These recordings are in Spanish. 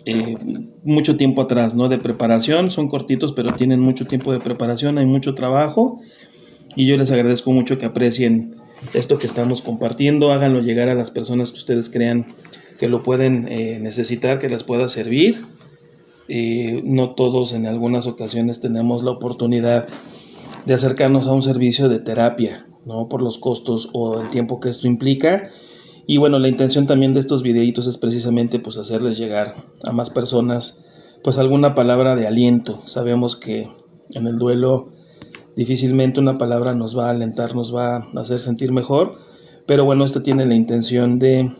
eh, mucho tiempo atrás, ¿no? De preparación, son cortitos, pero tienen mucho tiempo de preparación, hay mucho trabajo y yo les agradezco mucho que aprecien esto que estamos compartiendo, háganlo llegar a las personas que ustedes crean que lo pueden necesitar, que les pueda servir. No todos en algunas ocasiones tenemos la oportunidad de acercarnos a un servicio de terapia, ¿no? Por los costos o el tiempo que esto implica. Y bueno, la intención también de estos videitos es precisamente pues hacerles llegar a más personas pues alguna palabra de aliento. Sabemos que en el duelo difícilmente una palabra nos va a alentar, nos va a hacer sentir mejor, pero bueno, esto tiene la intención de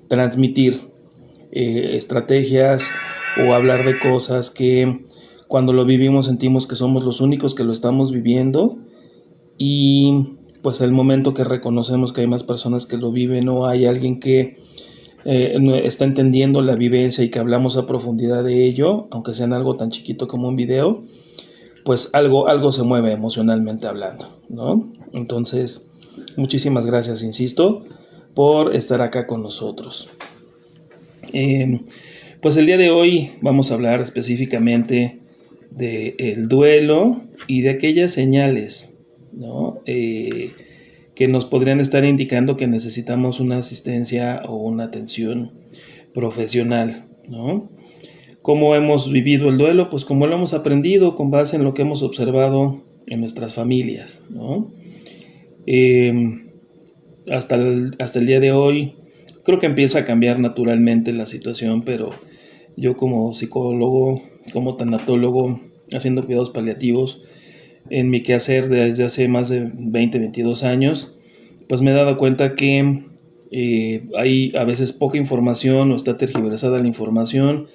transmitir estrategias o hablar de cosas que cuando lo vivimos sentimos que somos los únicos que lo estamos viviendo y pues el momento que reconocemos que hay más personas que lo viven o hay alguien que está entendiendo la vivencia y que hablamos a profundidad de ello, aunque sea en algo tan chiquito como un video, pues algo se mueve emocionalmente hablando, ¿no? Entonces, muchísimas gracias, insisto, por estar acá con nosotros. Pues el día de hoy vamos a hablar específicamente del duelo y de aquellas señales, ¿no? Que nos podrían estar indicando que necesitamos una asistencia o una atención profesional, ¿no? ¿Cómo hemos vivido el duelo? Pues como lo hemos aprendido con base en lo que hemos observado en nuestras familias, ¿no? Hasta el día de hoy creo que empieza a cambiar naturalmente la situación, pero yo como psicólogo, como tanatólogo, haciendo cuidados paliativos, en mi quehacer desde hace más de 20, 22 años, pues me he dado cuenta que hay a veces poca información o está tergiversada la información.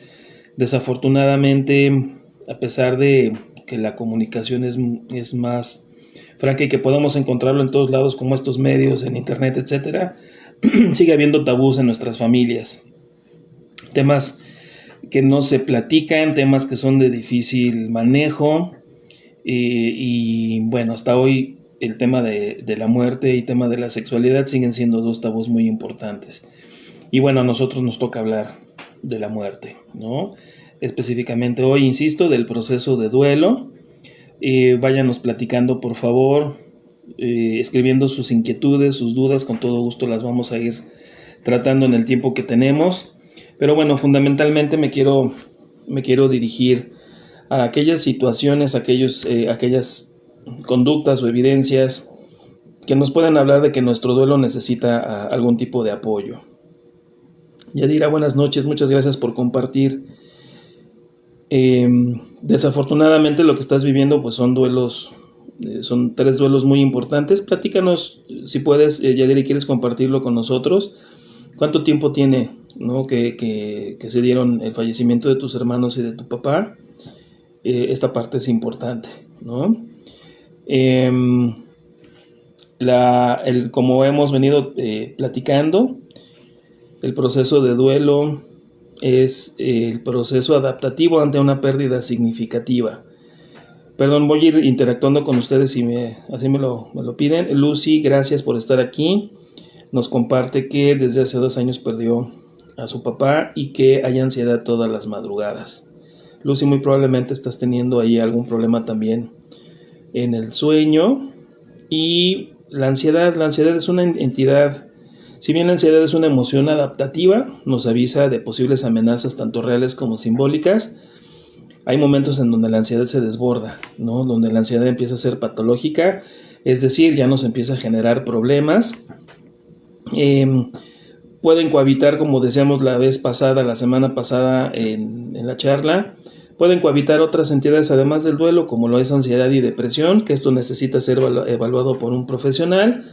Desafortunadamente, a pesar de que la comunicación es más franca y que podamos encontrarlo en todos lados como estos medios, en internet, etcétera, sigue habiendo tabús en nuestras familias. Temas que no se platican, temas que son de difícil manejo y bueno, hasta hoy el tema de la muerte y tema de la sexualidad siguen siendo dos tabús muy importantes. Y bueno, a nosotros nos toca hablar de la muerte, ¿no? Específicamente hoy, insisto, del proceso de duelo. Váyanos platicando, por favor, escribiendo sus inquietudes, sus dudas, con todo gusto las vamos a ir tratando en el tiempo que tenemos. Pero bueno, fundamentalmente me quiero dirigir a aquellas situaciones, aquellas conductas o evidencias que nos puedan hablar de que nuestro duelo necesita algún tipo de apoyo. Yadira, buenas noches, muchas gracias por compartir. Desafortunadamente lo que estás viviendo pues son duelos, son 3 duelos muy importantes. Platícanos, si puedes, Yadira, y quieres compartirlo con nosotros. ¿Cuánto tiempo tiene, ¿no? que se dieron el fallecimiento de tus hermanos y de tu papá? Esta parte es importante, ¿no? Como hemos venido platicando, el proceso de duelo es el proceso adaptativo ante una pérdida significativa. Perdón, voy a ir interactuando con ustedes si así me lo piden. Lucy, gracias por estar aquí. Nos comparte que desde hace 2 años perdió a su papá y que hay ansiedad todas las madrugadas. Lucy, muy probablemente estás teniendo ahí algún problema también en el sueño. Y la ansiedad es una entidad. Si bien la ansiedad es una emoción adaptativa, nos avisa de posibles amenazas tanto reales como simbólicas, hay momentos en donde la ansiedad se desborda, ¿no? Donde la ansiedad empieza a ser patológica, es decir, ya nos empieza a generar problemas. Pueden cohabitar, como decíamos la semana pasada en la charla, pueden cohabitar otras entidades además del duelo, como lo es ansiedad y depresión, que esto necesita ser evaluado por un profesional.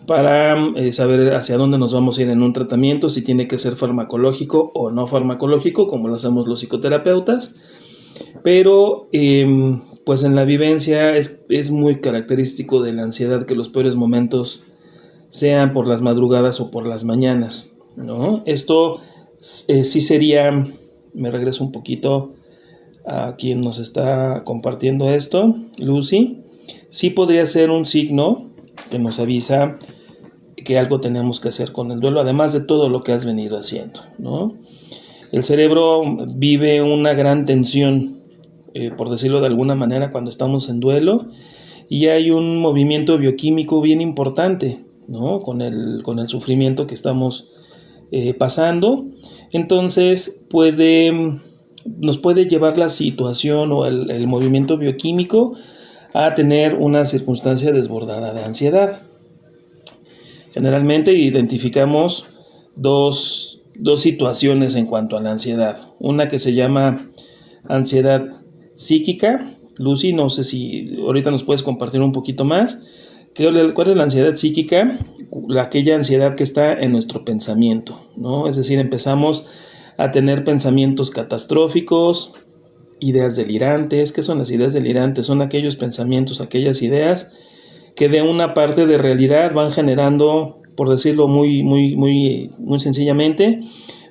Para saber hacia dónde nos vamos a ir en un tratamiento, si tiene que ser farmacológico o no farmacológico, como lo hacemos los psicoterapeutas. Pero pues en la vivencia es muy característico de la ansiedad que los peores momentos sean por las madrugadas o por las mañanas, ¿no? Esto sí sería, me regreso un poquito a quien nos está compartiendo esto, Lucy, sí podría ser un signo que nos avisa que algo tenemos que hacer con el duelo, además de todo lo que has venido haciendo, ¿no? El cerebro vive una gran tensión, por decirlo de alguna manera, cuando estamos en duelo, y hay un movimiento bioquímico bien importante, ¿no? Con el sufrimiento que estamos pasando. Entonces nos puede llevar la situación o el movimiento bioquímico a tener una circunstancia desbordada de ansiedad. Generalmente identificamos dos situaciones en cuanto a la ansiedad. Una que se llama ansiedad psíquica. Lucy, no sé si ahorita nos puedes compartir un poquito más. ¿Cuál es la ansiedad psíquica? Aquella ansiedad que está en nuestro pensamiento, ¿no? Es decir, empezamos a tener pensamientos catastróficos, ideas delirantes. ¿Qué son las ideas delirantes? Son aquellos pensamientos, aquellas ideas que de una parte de realidad van generando, por decirlo muy sencillamente,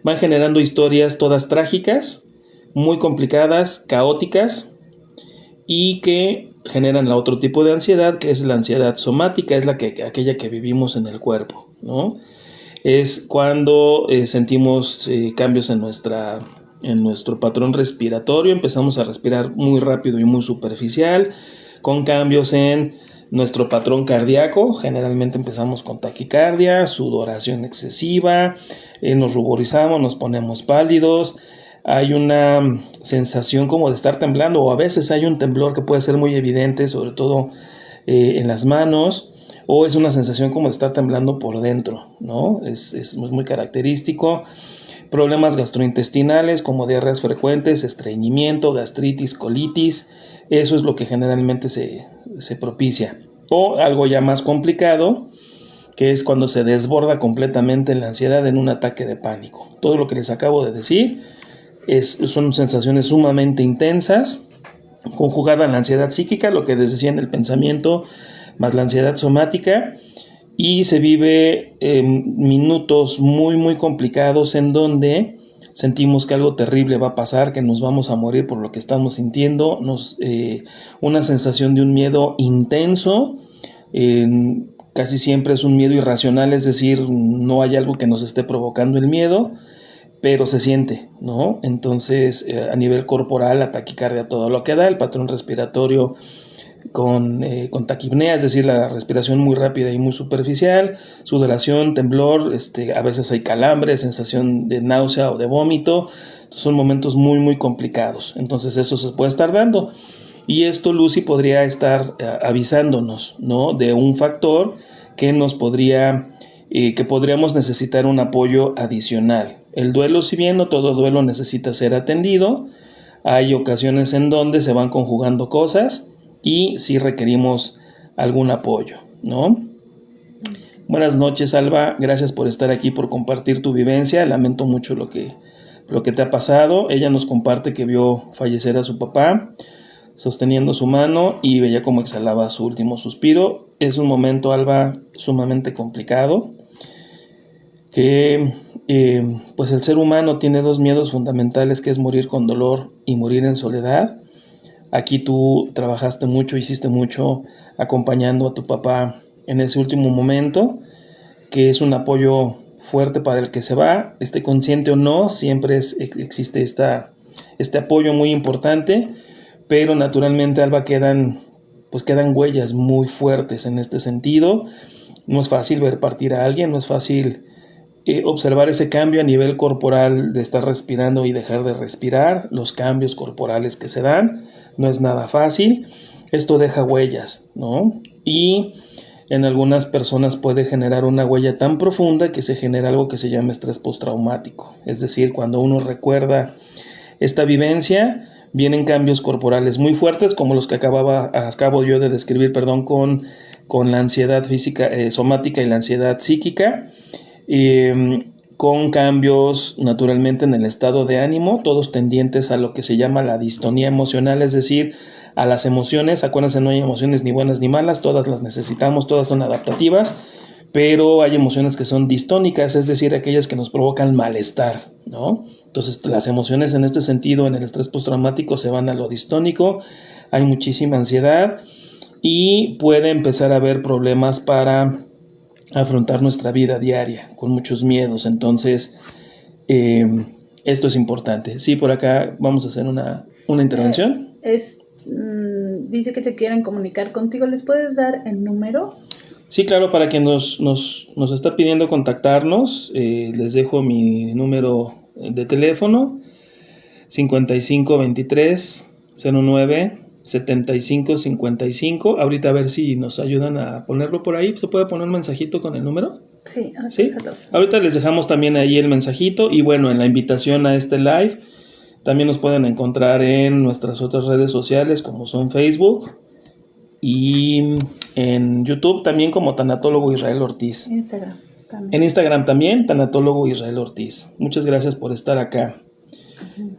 van generando historias todas trágicas, muy complicadas, caóticas, y que generan la otro tipo de ansiedad, que es la ansiedad somática, es aquella que vivimos en el cuerpo, ¿no? Es cuando sentimos cambios en nuestro patrón respiratorio, empezamos a respirar muy rápido y muy superficial, con cambios en nuestro patrón cardíaco. Generalmente empezamos con taquicardia, sudoración excesiva, nos ruborizamos, nos ponemos pálidos, hay una sensación como de estar temblando, o a veces hay un temblor que puede ser muy evidente, sobre todo en las manos, o es una sensación como de estar temblando por dentro, ¿no? Es muy característico. Problemas gastrointestinales como diarreas frecuentes, estreñimiento, gastritis, colitis, eso es lo que generalmente se propicia. O algo ya más complicado, que es cuando se desborda completamente la ansiedad en un ataque de pánico. Todo lo que les acabo de decir son sensaciones sumamente intensas, conjugada a la ansiedad psíquica, lo que les decía en el pensamiento, más la ansiedad somática, y se vive minutos muy complicados en donde sentimos que algo terrible va a pasar, que nos vamos a morir por lo que estamos sintiendo, una sensación de un miedo intenso, casi siempre es un miedo irracional, es decir, no hay algo que nos esté provocando el miedo, pero se siente, ¿no? Entonces, a nivel corporal, la taquicardia, todo lo que da, el patrón respiratorio con taquipnea, es decir, la respiración muy rápida y muy superficial, sudoración, temblor, a veces hay calambre, sensación de náusea o de vómito. Entonces, son momentos muy complicados. Entonces, eso se puede estar dando. Y esto, Lucy, podría estar avisándonos, ¿no? De un factor que que podríamos necesitar un apoyo adicional. El duelo, si bien no todo duelo necesita ser atendido, hay ocasiones en donde se van conjugando cosas y sí requerimos algún apoyo, ¿no? Buenas noches, Alba, gracias por estar aquí, por compartir tu vivencia. Lamento mucho lo que te ha pasado. Ella nos comparte que vio fallecer a su papá sosteniendo su mano y veía cómo exhalaba su último suspiro. Es un momento, Alba, sumamente complicado, que pues el ser humano tiene dos miedos fundamentales, que es morir con dolor y morir en soledad. Aquí tú trabajaste mucho, hiciste mucho acompañando a tu papá en ese último momento, que es un apoyo fuerte para el que se va, esté consciente o no, siempre existe este apoyo muy importante, pero naturalmente, Alba, quedan huellas muy fuertes en este sentido. No es fácil ver partir a alguien, no es fácil observar ese cambio a nivel corporal de estar respirando y dejar de respirar, los cambios corporales que se dan, no es nada fácil. Esto deja huellas, ¿no? Y en algunas personas puede generar una huella tan profunda que se genera algo que se llama estrés postraumático. Es decir, cuando uno recuerda esta vivencia, vienen cambios corporales muy fuertes, como los que acabo yo de describir, con la ansiedad física, somática, y la ansiedad psíquica, con cambios naturalmente en el estado de ánimo, todos tendientes a lo que se llama la distonía emocional, es decir, a las emociones. Acuérdense, no hay emociones ni buenas ni malas, todas las necesitamos, todas son adaptativas, pero hay emociones que son distónicas, es decir, aquellas que nos provocan malestar, ¿no? Entonces, las emociones en este sentido, en el estrés postraumático, se van a lo distónico, hay muchísima ansiedad y puede empezar a haber problemas para afrontar nuestra vida diaria con muchos miedos. Entonces, Esto es importante. Sí, por acá vamos a hacer una intervención. Dice que te quieren comunicar contigo. ¿Les puedes dar el número? Sí, claro, para quien nos está pidiendo contactarnos, les dejo mi número de teléfono, 5523-09-7555. Ahorita a ver si nos ayudan a ponerlo por ahí. ¿Se puede poner un mensajito con el número? Sí, ¿Sí? Ahorita les dejamos también ahí el mensajito y bueno, en la invitación a este live también nos pueden encontrar en nuestras otras redes sociales como son Facebook y en YouTube también como Tanatólogo Israel Ortiz. Instagram también. En Instagram también, Tanatólogo Israel Ortiz. Muchas gracias por estar acá.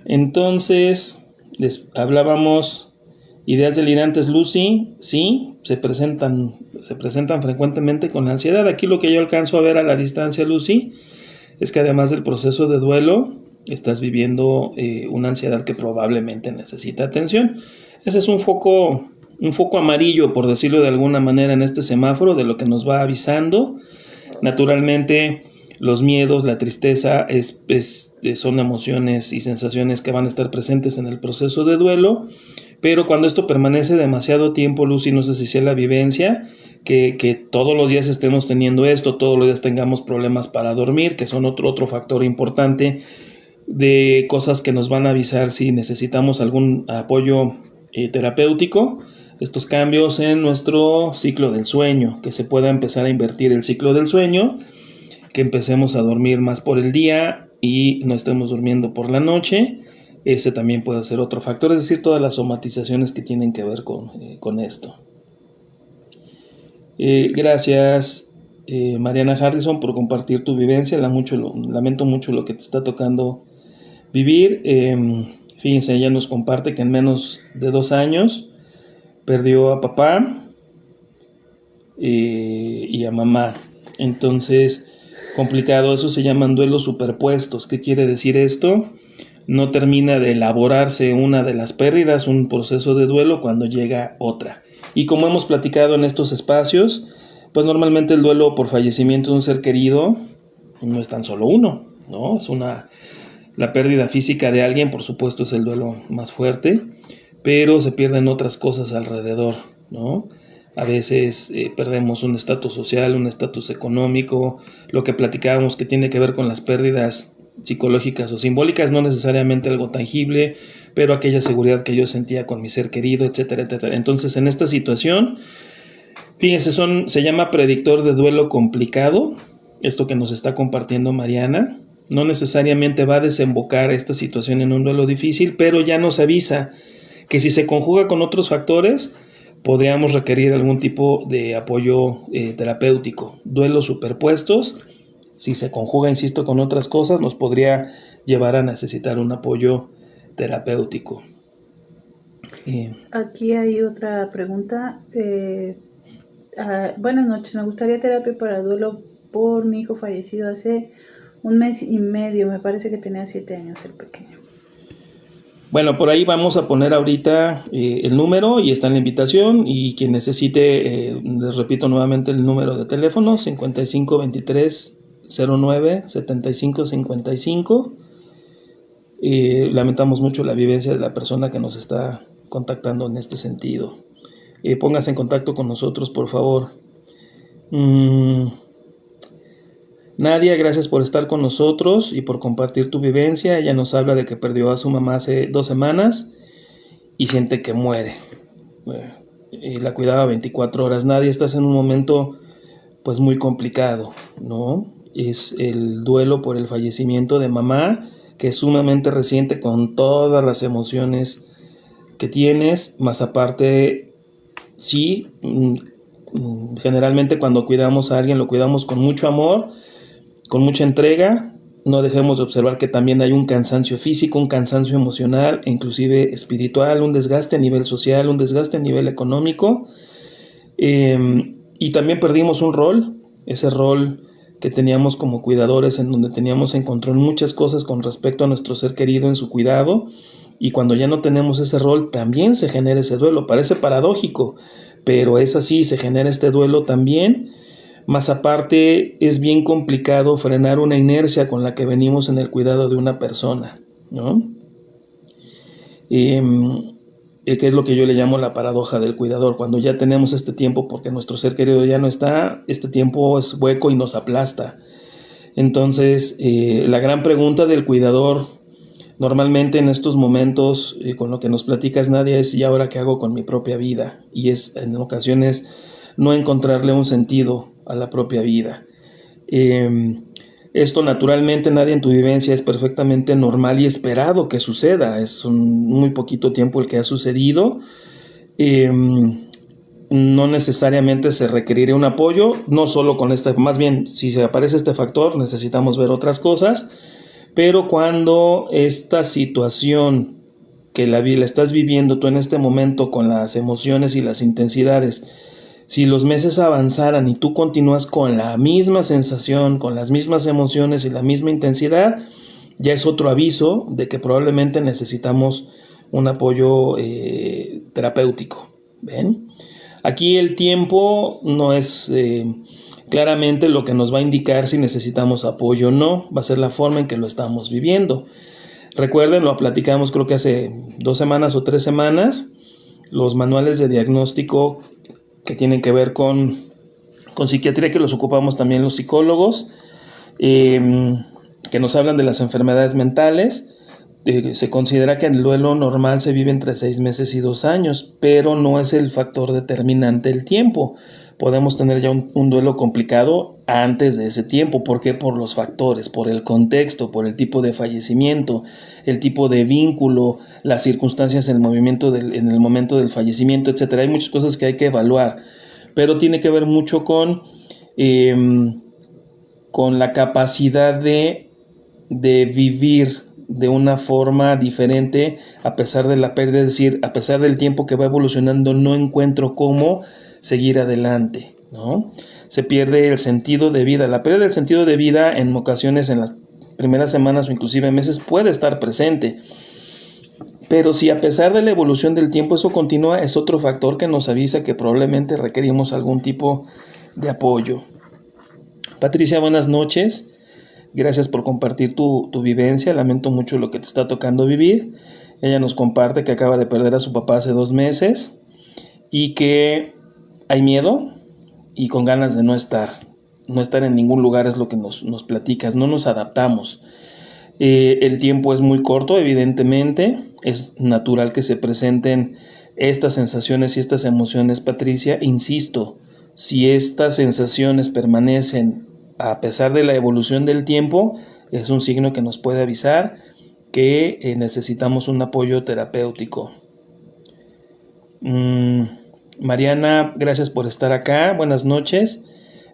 Entonces, les hablábamos ideas delirantes, Lucy, sí, se presentan frecuentemente con la ansiedad. Aquí lo que yo alcanzo a ver a la distancia, Lucy, es que además del proceso de duelo, estás viviendo una ansiedad que probablemente necesita atención. Ese es un foco amarillo, por decirlo de alguna manera, en este semáforo de lo que nos va avisando. Naturalmente, los miedos, la tristeza son emociones y sensaciones que van a estar presentes en el proceso de duelo, pero cuando esto permanece demasiado tiempo, Lucy, no sé si sea la vivencia, que todos los días estemos teniendo esto, todos los días tengamos problemas para dormir, que son otro factor importante de cosas que nos van a avisar si necesitamos algún apoyo terapéutico. Estos cambios en nuestro ciclo del sueño, que se pueda empezar a invertir el ciclo del sueño, que empecemos a dormir más por el día y no estemos durmiendo por la noche. Ese también puede ser otro factor, es decir, todas las somatizaciones que tienen que ver con esto. Gracias, Mariana Harrison, por compartir tu vivencia. Lamento mucho lo que te está tocando vivir. Fíjense, ella nos comparte que en menos de 2 años perdió a papá y a mamá. Entonces, complicado, eso se llaman duelos superpuestos. ¿Qué quiere decir esto? No termina de elaborarse una de las pérdidas, un proceso de duelo, cuando llega otra. Y como hemos platicado en estos espacios, pues normalmente el duelo por fallecimiento de un ser querido no es tan solo uno, ¿no? La pérdida física de alguien, por supuesto, es el duelo más fuerte, pero se pierden otras cosas alrededor, ¿no? A veces perdemos un estatus social, un estatus económico, lo que platicábamos que tiene que ver con las pérdidas psicológicas o simbólicas, no necesariamente algo tangible, pero aquella seguridad que yo sentía con mi ser querido, etcétera, etcétera. Entonces, en esta situación, fíjense, se llama predictor de duelo complicado, esto que nos está compartiendo Mariana. No necesariamente va a desembocar esta situación en un duelo difícil, pero ya nos avisa que si se conjuga con otros factores, podríamos requerir algún tipo de apoyo terapéutico. Duelos superpuestos, si se conjuga, insisto, con otras cosas, nos podría llevar a necesitar un apoyo terapéutico. Aquí hay otra pregunta. Buenas noches, me gustaría terapia para duelo por mi hijo fallecido hace 1 mes y medio, me parece que tenía 7 años el pequeño. Bueno, por ahí vamos a poner ahorita el número y está en la invitación, y quien necesite, les repito nuevamente el número de teléfono, 5523-09-7555. Lamentamos mucho la vivencia de la persona que nos está contactando en este sentido. Póngase en contacto con nosotros, por favor. Nadia, gracias por estar con nosotros y por compartir tu vivencia. Ella nos habla de que perdió a su mamá hace 2 semanas y siente que muere. La cuidaba 24 horas. Nadia, estás en un momento pues muy complicado, ¿no? Es el duelo por el fallecimiento de mamá, que es sumamente reciente, con todas las emociones que tienes, más aparte, sí, generalmente cuando cuidamos a alguien lo cuidamos con mucho amor, con mucha entrega. No dejemos de observar que también hay un cansancio físico, un cansancio emocional, inclusive espiritual, un desgaste a nivel social, un desgaste a nivel económico, y también perdimos un rol, ese rol que teníamos como cuidadores, en donde teníamos en control muchas cosas con respecto a nuestro ser querido en su cuidado, y cuando ya no tenemos ese rol también se genera ese duelo. Parece paradójico, pero es así, se genera este duelo también, Más aparte, es bien complicado frenar una inercia con la que venimos en el cuidado de una persona, ¿no? Que es lo que yo le llamo la paradoja del cuidador. Cuando ya tenemos este tiempo porque nuestro ser querido ya no está, este tiempo es hueco y nos aplasta. Entonces, la gran pregunta del cuidador normalmente en estos momentos, con lo que nos platicas, Nadia, es ¿y ahora qué hago con mi propia vida? Y es en ocasiones no encontrarle un sentido a la propia vida. Esto naturalmente, Nadia, en tu vivencia es perfectamente normal y esperado que suceda. Es muy poquito tiempo el que ha sucedido. No necesariamente se requeriría un apoyo, no solo con este, más bien si se aparece este factor necesitamos ver otras cosas, pero cuando esta situación que la estás viviendo tú en este momento con las emociones y las intensidades, si los meses avanzaran y tú continúas con la misma sensación, con las mismas emociones y la misma intensidad, ya es otro aviso de que probablemente necesitamos un apoyo terapéutico. ¿Ven? Aquí el tiempo no es claramente lo que nos va a indicar si necesitamos apoyo o no, va a ser la forma en que lo estamos viviendo. Recuerden, lo platicamos creo que hace 2 semanas o 3 semanas, los manuales de diagnóstico que tienen que ver con psiquiatría, que los ocupamos también los psicólogos, que nos hablan de las enfermedades mentales. Se considera que el duelo normal se vive entre 6 meses y 2 años, pero no es el factor determinante el tiempo. Podemos tener ya un duelo complicado antes de ese tiempo. ¿Por qué? Por los factores, por el contexto, por el tipo de fallecimiento, el tipo de vínculo, las circunstancias en el momento del fallecimiento, etc. Hay muchas cosas que hay que evaluar, pero tiene que ver mucho con la capacidad de vivir de una forma diferente a pesar de la pérdida, es decir, a pesar del tiempo que va evolucionando, no encuentro cómo seguir adelante, ¿no? Se pierde el sentido de vida. La pérdida del sentido de vida en ocasiones en las primeras semanas o inclusive meses puede estar presente, pero si a pesar de la evolución del tiempo eso continúa, es otro factor que nos avisa que probablemente requerimos algún tipo de apoyo. Patricia, buenas noches. Gracias por compartir tu vivencia. Lamento mucho lo que te está tocando vivir. Ella nos comparte que acaba de perder a su papá hace 2 meses y que hay miedo y con ganas de no estar en ningún lugar, es lo que nos platicas. No nos adaptamos. El tiempo es muy corto, evidentemente. Es natural que se presenten estas sensaciones y estas emociones, Patricia. Insisto, si estas sensaciones permanecen a pesar de la evolución del tiempo, es un signo que nos puede avisar que necesitamos un apoyo terapéutico. Mariana, gracias por estar acá. Buenas noches.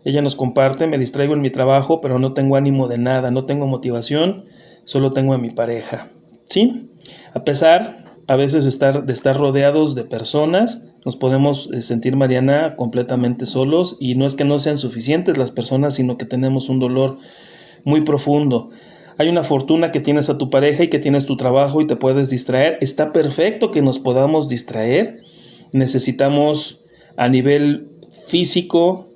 Ella nos comparte: me distraigo en mi trabajo, pero no tengo ánimo de nada, no tengo motivación, solo tengo a mi pareja. ¿Sí? A pesar a veces de estar rodeados de personas, nos podemos sentir, Mariana, completamente solos, y no es que no sean suficientes las personas, sino que tenemos un dolor muy profundo. Hay una fortuna que tienes a tu pareja y que tienes tu trabajo y te puedes distraer. Está perfecto que nos podamos distraer. Necesitamos a nivel físico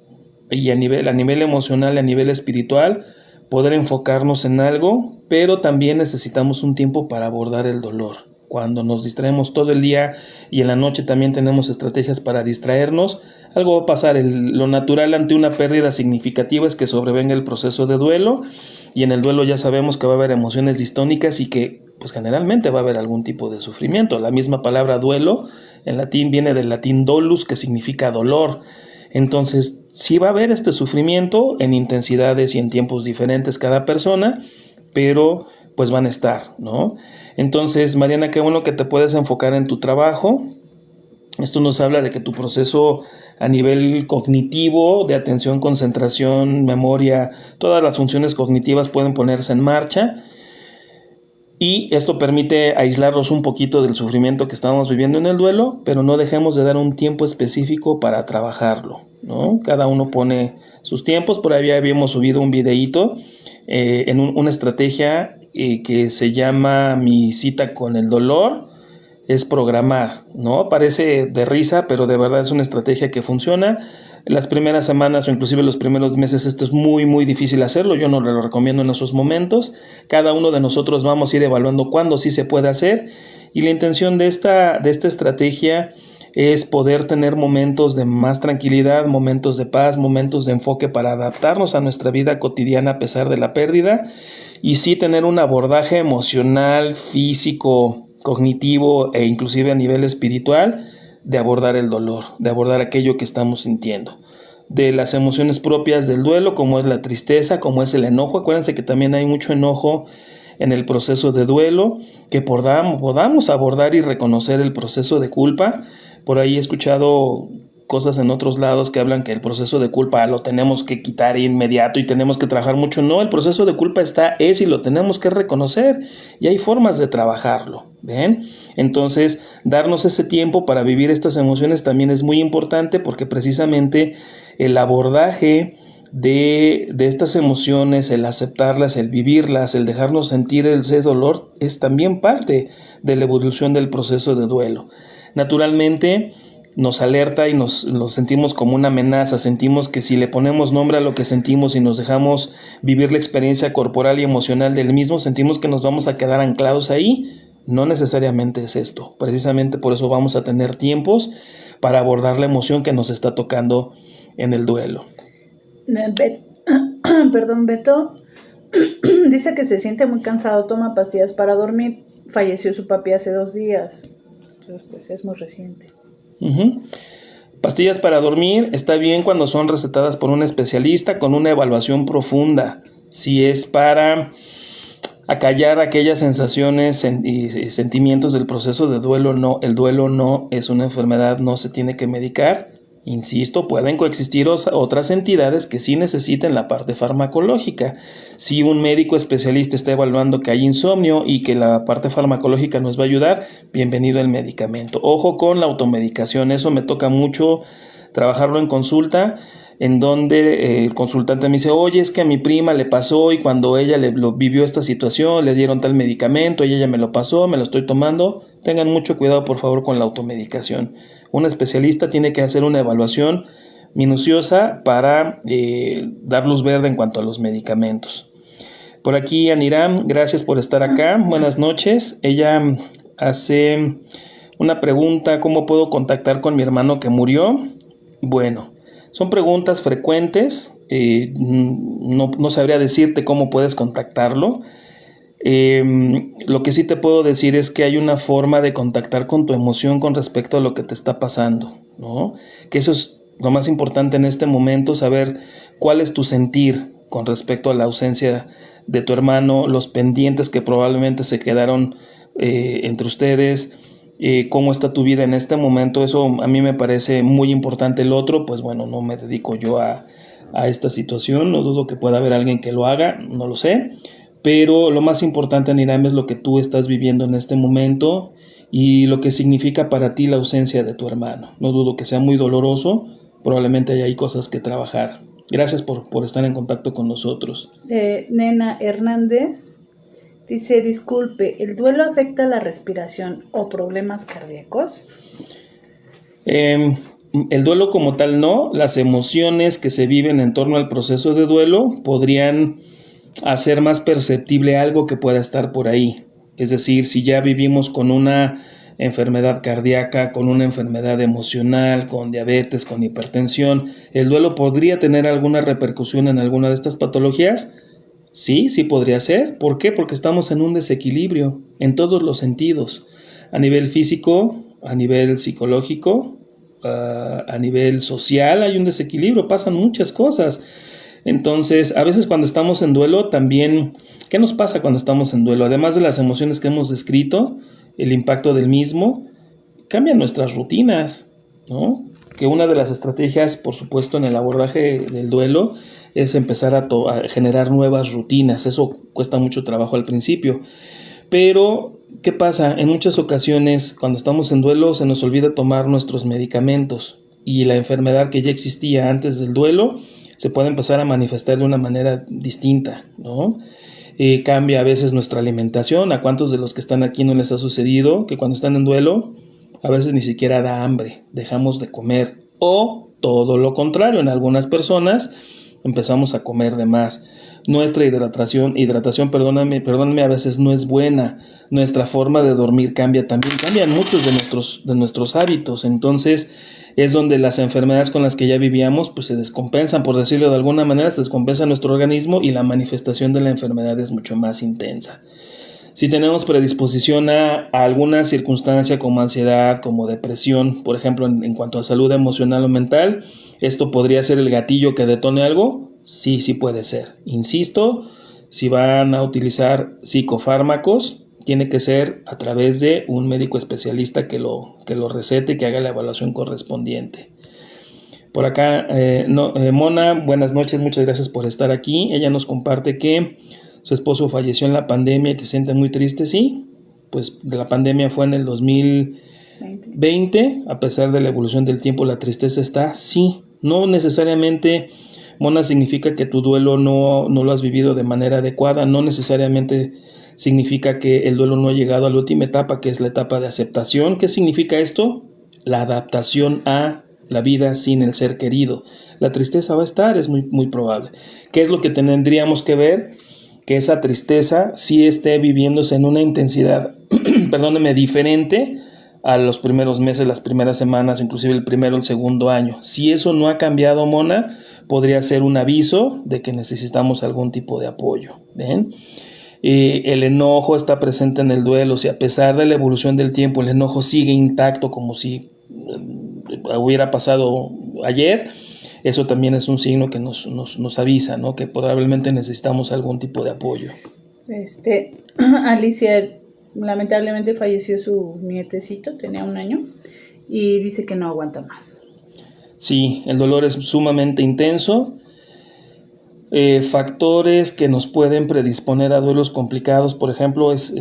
y a nivel emocional, a nivel espiritual, poder enfocarnos en algo, pero también necesitamos un tiempo para abordar el dolor. Cuando nos distraemos todo el día y en la noche también tenemos estrategias para distraernos, algo va a pasar. Lo natural ante una pérdida significativa es que sobrevenga el proceso de duelo, y en el duelo ya sabemos que va a haber emociones distónicas y que pues generalmente va a haber algún tipo de sufrimiento. La misma palabra duelo en latín viene del latín dolus, que significa dolor. Entonces sí va a haber este sufrimiento en intensidades y en tiempos diferentes cada persona, pero pues van a estar, ¿no? Entonces, Mariana, qué bueno que te puedes enfocar en tu trabajo. Esto nos habla de que tu proceso a nivel cognitivo, de atención, concentración, memoria, todas las funciones cognitivas pueden ponerse en marcha, y esto permite aislarnos un poquito del sufrimiento que estamos viviendo en el duelo, pero no dejemos de dar un tiempo específico para trabajarlo, ¿no? Cada uno pone sus tiempos. Por ahí habíamos subido un videíto en una estrategia que se llama Mi cita con el dolor. Es programar, ¿no? Parece de risa, pero de verdad es una estrategia que funciona. En las primeras semanas o inclusive los primeros meses esto es muy muy difícil hacerlo, yo no lo recomiendo en esos momentos. Cada uno de nosotros vamos a ir evaluando cuándo sí se puede hacer, y la intención de esta estrategia es poder tener momentos de más tranquilidad, momentos de paz, momentos de enfoque para adaptarnos a nuestra vida cotidiana a pesar de la pérdida, y sí tener un abordaje emocional, físico, cognitivo e inclusive a nivel espiritual de abordar el dolor, de abordar aquello que estamos sintiendo. De las emociones propias del duelo, como es la tristeza, como es el enojo. Acuérdense que también hay mucho enojo en el proceso de duelo, que podamos abordar y reconocer el proceso de culpa. Por ahí he escuchado cosas en otros lados que hablan que el proceso de culpa lo tenemos que quitar inmediato y tenemos que trabajar mucho. No, el proceso de culpa es y lo tenemos que reconocer, y hay formas de trabajarlo, ¿ven? Entonces, darnos ese tiempo para vivir estas emociones también es muy importante, porque precisamente el abordaje de estas emociones, el aceptarlas, el vivirlas, el dejarnos sentir ese dolor, es también parte de la evolución del proceso de duelo. Naturalmente nos alerta y nos sentimos como una amenaza, sentimos que si le ponemos nombre a lo que sentimos y nos dejamos vivir la experiencia corporal y emocional del mismo, sentimos que nos vamos a quedar anclados ahí. No necesariamente es esto, precisamente por eso vamos a tener tiempos para abordar la emoción que nos está tocando en el duelo. Perdón, Beto dice que se siente muy cansado, toma pastillas para dormir, falleció su papi hace 2 días, entonces pues es muy reciente. Pastillas para dormir está bien cuando son recetadas por un especialista con una evaluación profunda. Si es para acallar aquellas sensaciones y sentimientos del proceso de duelo, no. El duelo no es una enfermedad, no se tiene que medicar. Insisto, pueden coexistir otras entidades que sí necesiten la parte farmacológica. Si un médico especialista está evaluando que hay insomnio y que la parte farmacológica nos va a ayudar, bienvenido el medicamento. Ojo con la automedicación, eso me toca mucho trabajarlo en consulta, en donde el consultante me dice, oye, es que a mi prima le pasó y cuando ella vivió esta situación, le dieron tal medicamento y ella me lo pasó, me lo estoy tomando. Tengan mucho cuidado, por favor, con la automedicación. Un especialista tiene que hacer una evaluación minuciosa para dar luz verde en cuanto a los medicamentos. Por aquí Aniram, gracias por estar acá. Buenas noches. Ella hace una pregunta, ¿cómo puedo contactar con mi hermano que murió? Bueno, son preguntas frecuentes, no sabría decirte cómo puedes contactarlo. Lo que sí te puedo decir es que hay una forma de contactar con tu emoción con respecto a lo que te está pasando, ¿no? Que eso es lo más importante en este momento, saber cuál es tu sentir con respecto a la ausencia de tu hermano, los pendientes que probablemente se quedaron entre ustedes, cómo está tu vida en este momento. Eso a mí me parece muy importante. El otro, pues bueno, no me dedico yo a esta situación, no dudo que pueda haber alguien que lo haga, no lo sé. Pero lo más importante, Aniram, es lo que tú estás viviendo en este momento y lo que significa para ti la ausencia de tu hermano. No dudo que sea muy doloroso, probablemente hay cosas que trabajar. Gracias por estar en contacto con nosotros. Nena Hernández dice, disculpe, ¿el duelo afecta la respiración o problemas cardíacos? El duelo como tal no, las emociones que se viven en torno al proceso de duelo podrían hacer más perceptible algo que pueda estar por ahí. Es decir, si ya vivimos con una enfermedad cardíaca, con una enfermedad emocional, con diabetes, con hipertensión, ¿el duelo podría tener alguna repercusión en alguna de estas patologías? Sí, sí podría ser. ¿Por qué? Porque estamos en un desequilibrio en todos los sentidos. A nivel físico, a nivel psicológico, a nivel social hay un desequilibrio, pasan muchas cosas. Entonces, a veces cuando estamos en duelo también, ¿qué nos pasa cuando estamos en duelo? Además de las emociones que hemos descrito, el impacto del mismo, cambian nuestras rutinas, ¿no? Que una de las estrategias, por supuesto, en el abordaje del duelo es empezar a generar nuevas rutinas. Eso cuesta mucho trabajo al principio. Pero, ¿qué pasa? En muchas ocasiones, cuando estamos en duelo, se nos olvida tomar nuestros medicamentos y la enfermedad que ya existía antes del duelo se puede empezar a manifestar de una manera distinta, ¿no? Cambia a veces nuestra alimentación. ¿A cuántos de los que están aquí no les ha sucedido que cuando están en duelo a veces ni siquiera da hambre, dejamos de comer? O todo lo contrario. En algunas personas empezamos a comer de más. Nuestra hidratación, perdóname, a veces no es buena. Nuestra forma de dormir cambian muchos de nuestros hábitos. Entonces es donde las enfermedades con las que ya vivíamos pues se descompensan, por decirlo de alguna manera, se descompensa nuestro organismo y la manifestación de la enfermedad es mucho más intensa. Si tenemos predisposición a alguna circunstancia como ansiedad, como depresión, por ejemplo, en cuanto a salud emocional o mental, ¿esto podría ser el gatillo que detone algo? Sí, sí puede ser. Insisto, si van a utilizar psicofármacos, tiene que ser a través de un médico especialista que lo recete y que haga la evaluación correspondiente. Por acá, Mona, buenas noches, muchas gracias por estar aquí. Ella nos comparte que su esposo falleció en la pandemia y te siente muy triste, sí. Pues la pandemia fue en el 2020, a pesar de la evolución del tiempo, la tristeza está, sí. No necesariamente, Mona, significa que tu duelo no lo has vivido de manera adecuada, no necesariamente significa que el duelo no ha llegado a la última etapa, que es la etapa de aceptación. ¿Qué significa esto? La adaptación a la vida sin el ser querido. La tristeza va a estar, es muy, muy probable. ¿Qué es lo que tendríamos que ver? Que esa tristeza sí esté viviéndose en una intensidad, diferente a los primeros meses, las primeras semanas, inclusive el primero o el segundo año. Si eso no ha cambiado, Mona, podría ser un aviso de que necesitamos algún tipo de apoyo. ¿Ven? El enojo está presente en el duelo. Si a pesar de la evolución del tiempo el enojo sigue intacto como si hubiera pasado ayer, eso también es un signo que nos avisa, ¿no? Que probablemente necesitamos algún tipo de apoyo. Alicia, lamentablemente falleció su nietecito, tenía 1 año, y dice que no aguanta más. Sí, el dolor es sumamente intenso. Factores que nos pueden predisponer a duelos complicados, por ejemplo, es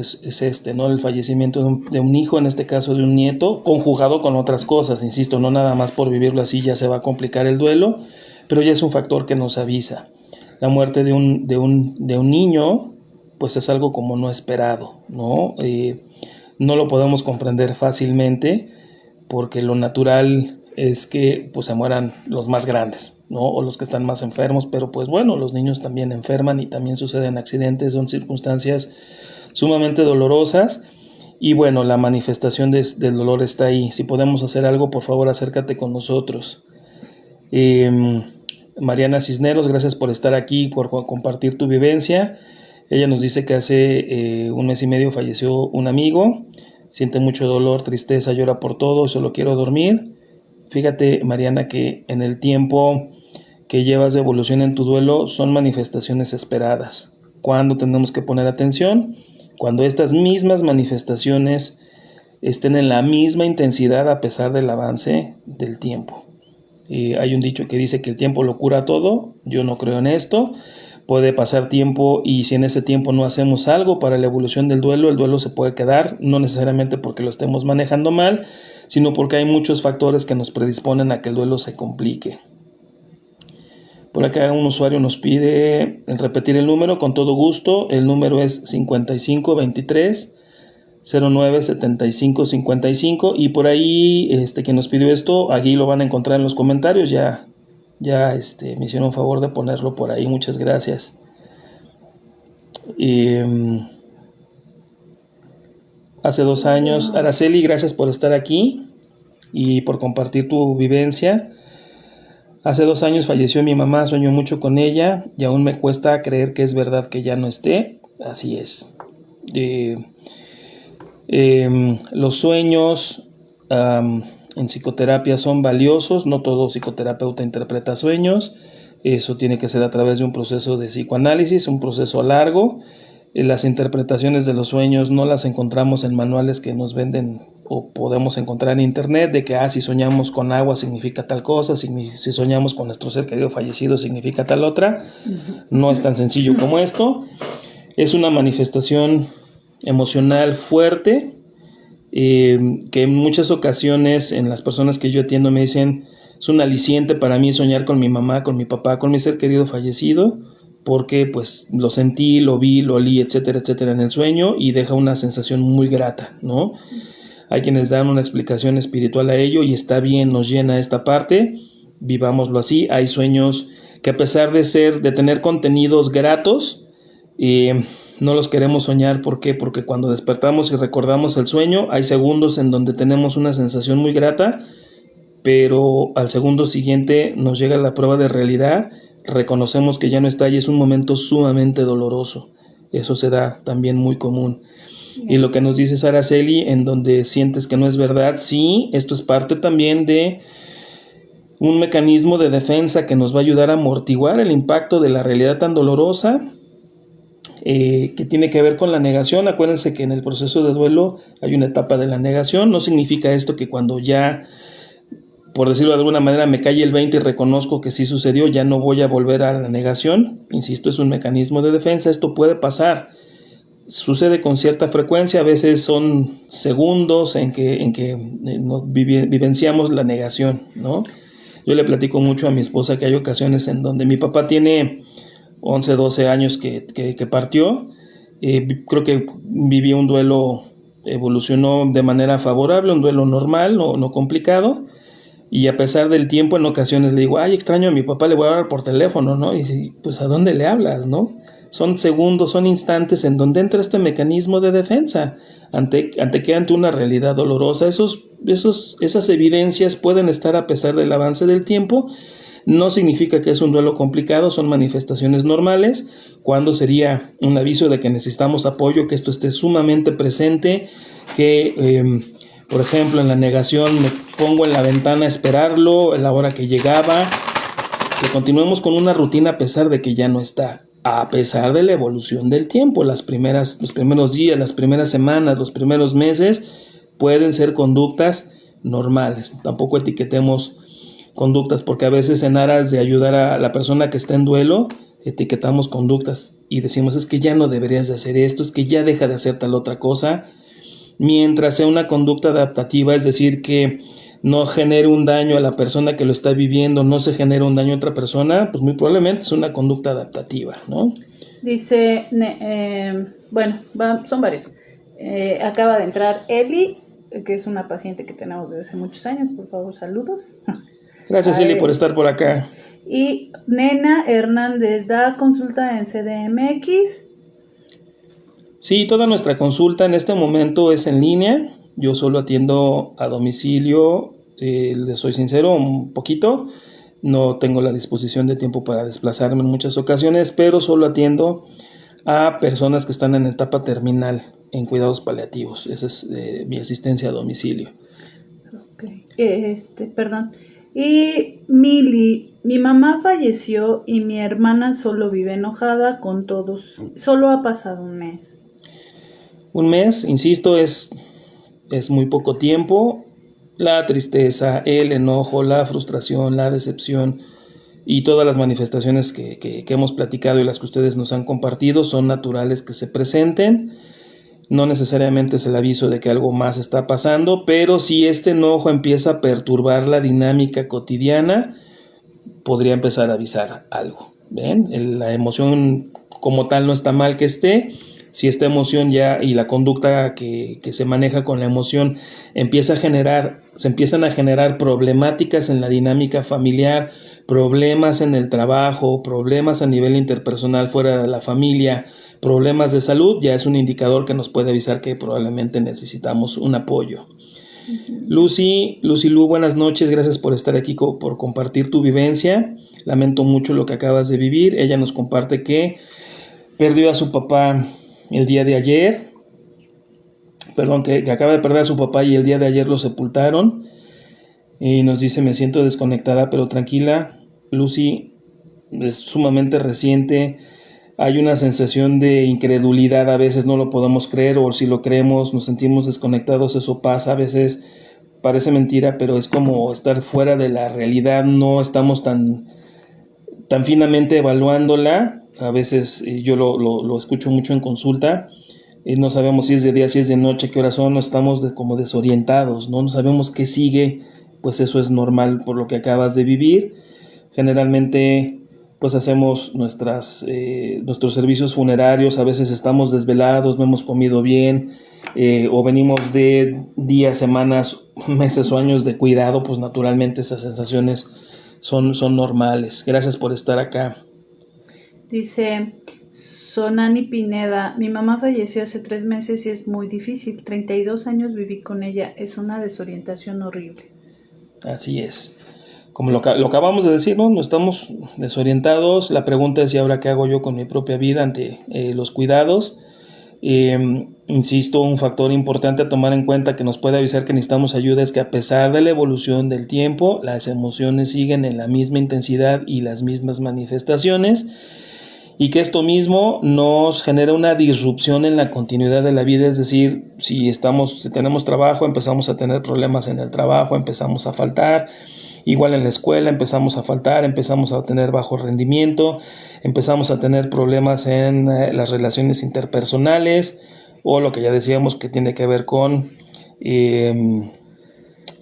¿no? El fallecimiento de un hijo, en este caso de un nieto, conjugado con otras cosas, insisto, no nada más por vivirlo así ya se va a complicar el duelo, pero ya es un factor que nos avisa. La muerte de un niño, pues es algo como no esperado, ¿no? No lo podemos comprender fácilmente porque lo natural es que pues se mueran los más grandes, ¿no? O los que están más enfermos, pero pues bueno, los niños también enferman y también suceden accidentes, son circunstancias sumamente dolorosas y bueno, la manifestación del dolor está ahí. Si podemos hacer algo, por favor acércate con nosotros. Mariana Cisneros, gracias por estar aquí, por compartir tu vivencia. Ella nos dice que hace 1 mes y medio falleció un amigo, siente mucho dolor, tristeza, llora por todo, solo quiero dormir. Fíjate, Mariana, que en el tiempo que llevas de evolución en tu duelo son manifestaciones esperadas. ¿Cuándo tenemos que poner atención? Cuando estas mismas manifestaciones estén en la misma intensidad a pesar del avance del tiempo. Hay un dicho que dice que el tiempo lo cura todo. Yo no creo en esto. Puede pasar tiempo y si en ese tiempo no hacemos algo para la evolución del duelo, el duelo se puede quedar, no necesariamente porque lo estemos manejando mal, sino porque hay muchos factores que nos predisponen a que el duelo se complique. Por acá un usuario nos pide repetir el número, con todo gusto. El número es 5523 09 75 55 y por ahí quien nos pidió esto, aquí lo van a encontrar en los comentarios, ya me hicieron favor de ponerlo por ahí, muchas gracias. Hace 2 años, Araceli, gracias por estar aquí y por compartir tu vivencia. Hace 2 años falleció mi mamá, sueño mucho con ella y aún me cuesta creer que es verdad que ya no esté. Así es. Los sueños en psicoterapia son valiosos, no todo psicoterapeuta interpreta sueños, eso tiene que ser a través de un proceso de psicoanálisis, un proceso largo. Las interpretaciones de los sueños no las encontramos en manuales que nos venden o podemos encontrar en internet, de que si soñamos con agua significa tal cosa, si soñamos con nuestro ser querido fallecido significa tal otra. No es tan sencillo como esto. Es una manifestación emocional fuerte, que en muchas ocasiones en las personas que yo atiendo me dicen, es un aliciente para mí soñar con mi mamá, con mi papá, con mi ser querido fallecido, porque pues lo sentí, lo vi, lo olí, etcétera, etcétera en el sueño y deja una sensación muy grata, ¿no? Hay quienes dan una explicación espiritual a ello y está bien, nos llena esta parte, vivámoslo así. Hay sueños que a pesar de tener contenidos gratos, no los queremos soñar. ¿Por qué? Porque cuando despertamos y recordamos el sueño, hay segundos en donde tenemos una sensación muy grata, pero al segundo siguiente nos llega la prueba de realidad, reconocemos que ya no está y es un momento sumamente doloroso. Eso se da también muy común. Y lo que nos dice Araceli, en donde sientes que no es verdad, sí, esto es parte también de un mecanismo de defensa que nos va a ayudar a amortiguar el impacto de la realidad tan dolorosa, que tiene que ver con la negación. Acuérdense que en el proceso de duelo hay una etapa de la negación. No significa esto que cuando ya, por decirlo de alguna manera, me cae el 20 y reconozco que sí sucedió, ya no voy a volver a la negación. Insisto, es un mecanismo de defensa. Esto puede pasar. Sucede con cierta frecuencia, a veces son segundos en que vivenciamos la negación, ¿no? Yo le platico mucho a mi esposa que hay ocasiones en donde mi papá tiene 11, 12 años que partió. Creo que vivió un duelo, evolucionó de manera favorable, un duelo normal, no complicado. Y a pesar del tiempo, en ocasiones le digo, ay, extraño a mi papá, le voy a hablar por teléfono, ¿no? Y pues, ¿a dónde le hablas, no? Son segundos, son instantes en donde entra este mecanismo de defensa ante una realidad dolorosa. Esas evidencias pueden estar a pesar del avance del tiempo. No significa que es un duelo complicado, son manifestaciones normales. Cuando sería un aviso de que necesitamos apoyo, que esto esté sumamente presente, que por ejemplo en la negación me pongo en la ventana a esperarlo a la hora que llegaba, que continuemos con una rutina a pesar de que ya no está, a pesar de la evolución del tiempo. Los primeros días, las primeras semanas, los primeros meses pueden ser conductas normales. Tampoco etiquetemos conductas, porque a veces en aras de ayudar a la persona que está en duelo, etiquetamos conductas y decimos, es que ya no deberías de hacer esto, es que ya deja de hacer tal otra cosa, mientras sea una conducta adaptativa, es decir, que no genere un daño a la persona que lo está viviendo, no se genera un daño a otra persona, pues muy probablemente es una conducta adaptativa, ¿no? Dice, son varios. Acaba de entrar Eli, que es una paciente que tenemos desde hace muchos años. Por favor, saludos. Gracias, Eli, por estar por acá. Y Nena Hernández da consulta en CDMX. Sí, toda nuestra consulta en este momento es en línea. Yo solo atiendo a domicilio, les soy sincero, un poquito. No tengo la disposición de tiempo para desplazarme en muchas ocasiones, pero solo atiendo a personas que están en etapa terminal en cuidados paliativos. Esa es mi asistencia a domicilio. Okay. Perdón. Y Mili, mi mamá falleció y mi hermana solo vive enojada con todos. Solo ha pasado un mes. Un mes, insisto, es muy poco tiempo. La tristeza, el enojo, la frustración, la decepción y todas las manifestaciones que hemos platicado y las que ustedes nos han compartido son naturales que se presenten. No necesariamente es el aviso de que algo más está pasando, pero si este enojo empieza a perturbar la dinámica cotidiana, podría empezar a avisar algo. ¿Ven? La emoción como tal no está mal que esté. Si esta emoción ya y la conducta que se maneja con la emoción se empiezan a generar problemáticas en la dinámica familiar, problemas en el trabajo, problemas a nivel interpersonal fuera de la familia, problemas de salud, ya es un indicador que nos puede avisar que probablemente necesitamos un apoyo. Lucy Lu, buenas noches, gracias por estar aquí, por compartir tu vivencia. Lamento mucho lo que acabas de vivir. Ella nos comparte que perdió a su papá el día de ayer, que acaba de perder a su papá y el día de ayer lo sepultaron, y nos dice, me siento desconectada, pero tranquila, Lucy, es sumamente reciente, hay una sensación de incredulidad, a veces no lo podemos creer, o si lo creemos nos sentimos desconectados, eso pasa, a veces parece mentira, pero es como estar fuera de la realidad, no estamos tan finamente evaluándola. A veces yo lo escucho mucho en consulta, no sabemos si es de día, si es de noche, qué horas son, no estamos como desorientados, no sabemos qué sigue, pues eso es normal por lo que acabas de vivir. Generalmente pues hacemos nuestros servicios funerarios, a veces estamos desvelados, no hemos comido bien, o venimos de días, semanas, meses o años de cuidado, pues naturalmente esas sensaciones son normales. Gracias por estar acá. Dice Sonani Pineda, mi mamá falleció hace 3 meses y es muy difícil. 32 años viví con ella. Es una desorientación horrible. Así es. Como lo acabamos de decir, ¿no? Estamos desorientados. La pregunta es: ¿y ahora qué hago yo con mi propia vida ante los cuidados? Insisto, un factor importante a tomar en cuenta que nos puede avisar que necesitamos ayuda es que a pesar de la evolución del tiempo, las emociones siguen en la misma intensidad y las mismas manifestaciones, y que esto mismo nos genera una disrupción en la continuidad de la vida. Es decir, si tenemos trabajo, empezamos a tener problemas en el trabajo, empezamos a faltar. Igual en la escuela empezamos a faltar, empezamos a tener bajo rendimiento, empezamos a tener problemas en las relaciones interpersonales, o lo que ya decíamos que tiene que ver con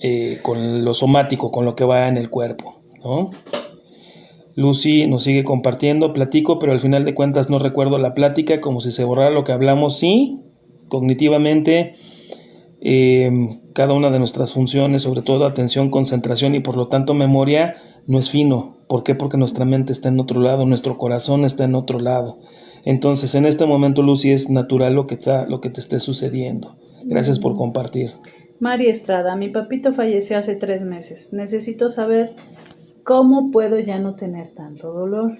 lo somático, con lo que va en el cuerpo, ¿no? Lucy nos sigue compartiendo: platico, pero al final de cuentas no recuerdo la plática, como si se borrara lo que hablamos. Sí, cognitivamente, cada una de nuestras funciones, sobre todo atención, concentración y por lo tanto memoria, no es fino. ¿Por qué? Porque nuestra mente está en otro lado, nuestro corazón está en otro lado. Entonces, en este momento, Lucy, es natural lo que te esté sucediendo. Gracias por compartir. Mari Estrada, mi papito falleció hace 3 meses. Necesito saber cómo puedo ya no tener tanto dolor.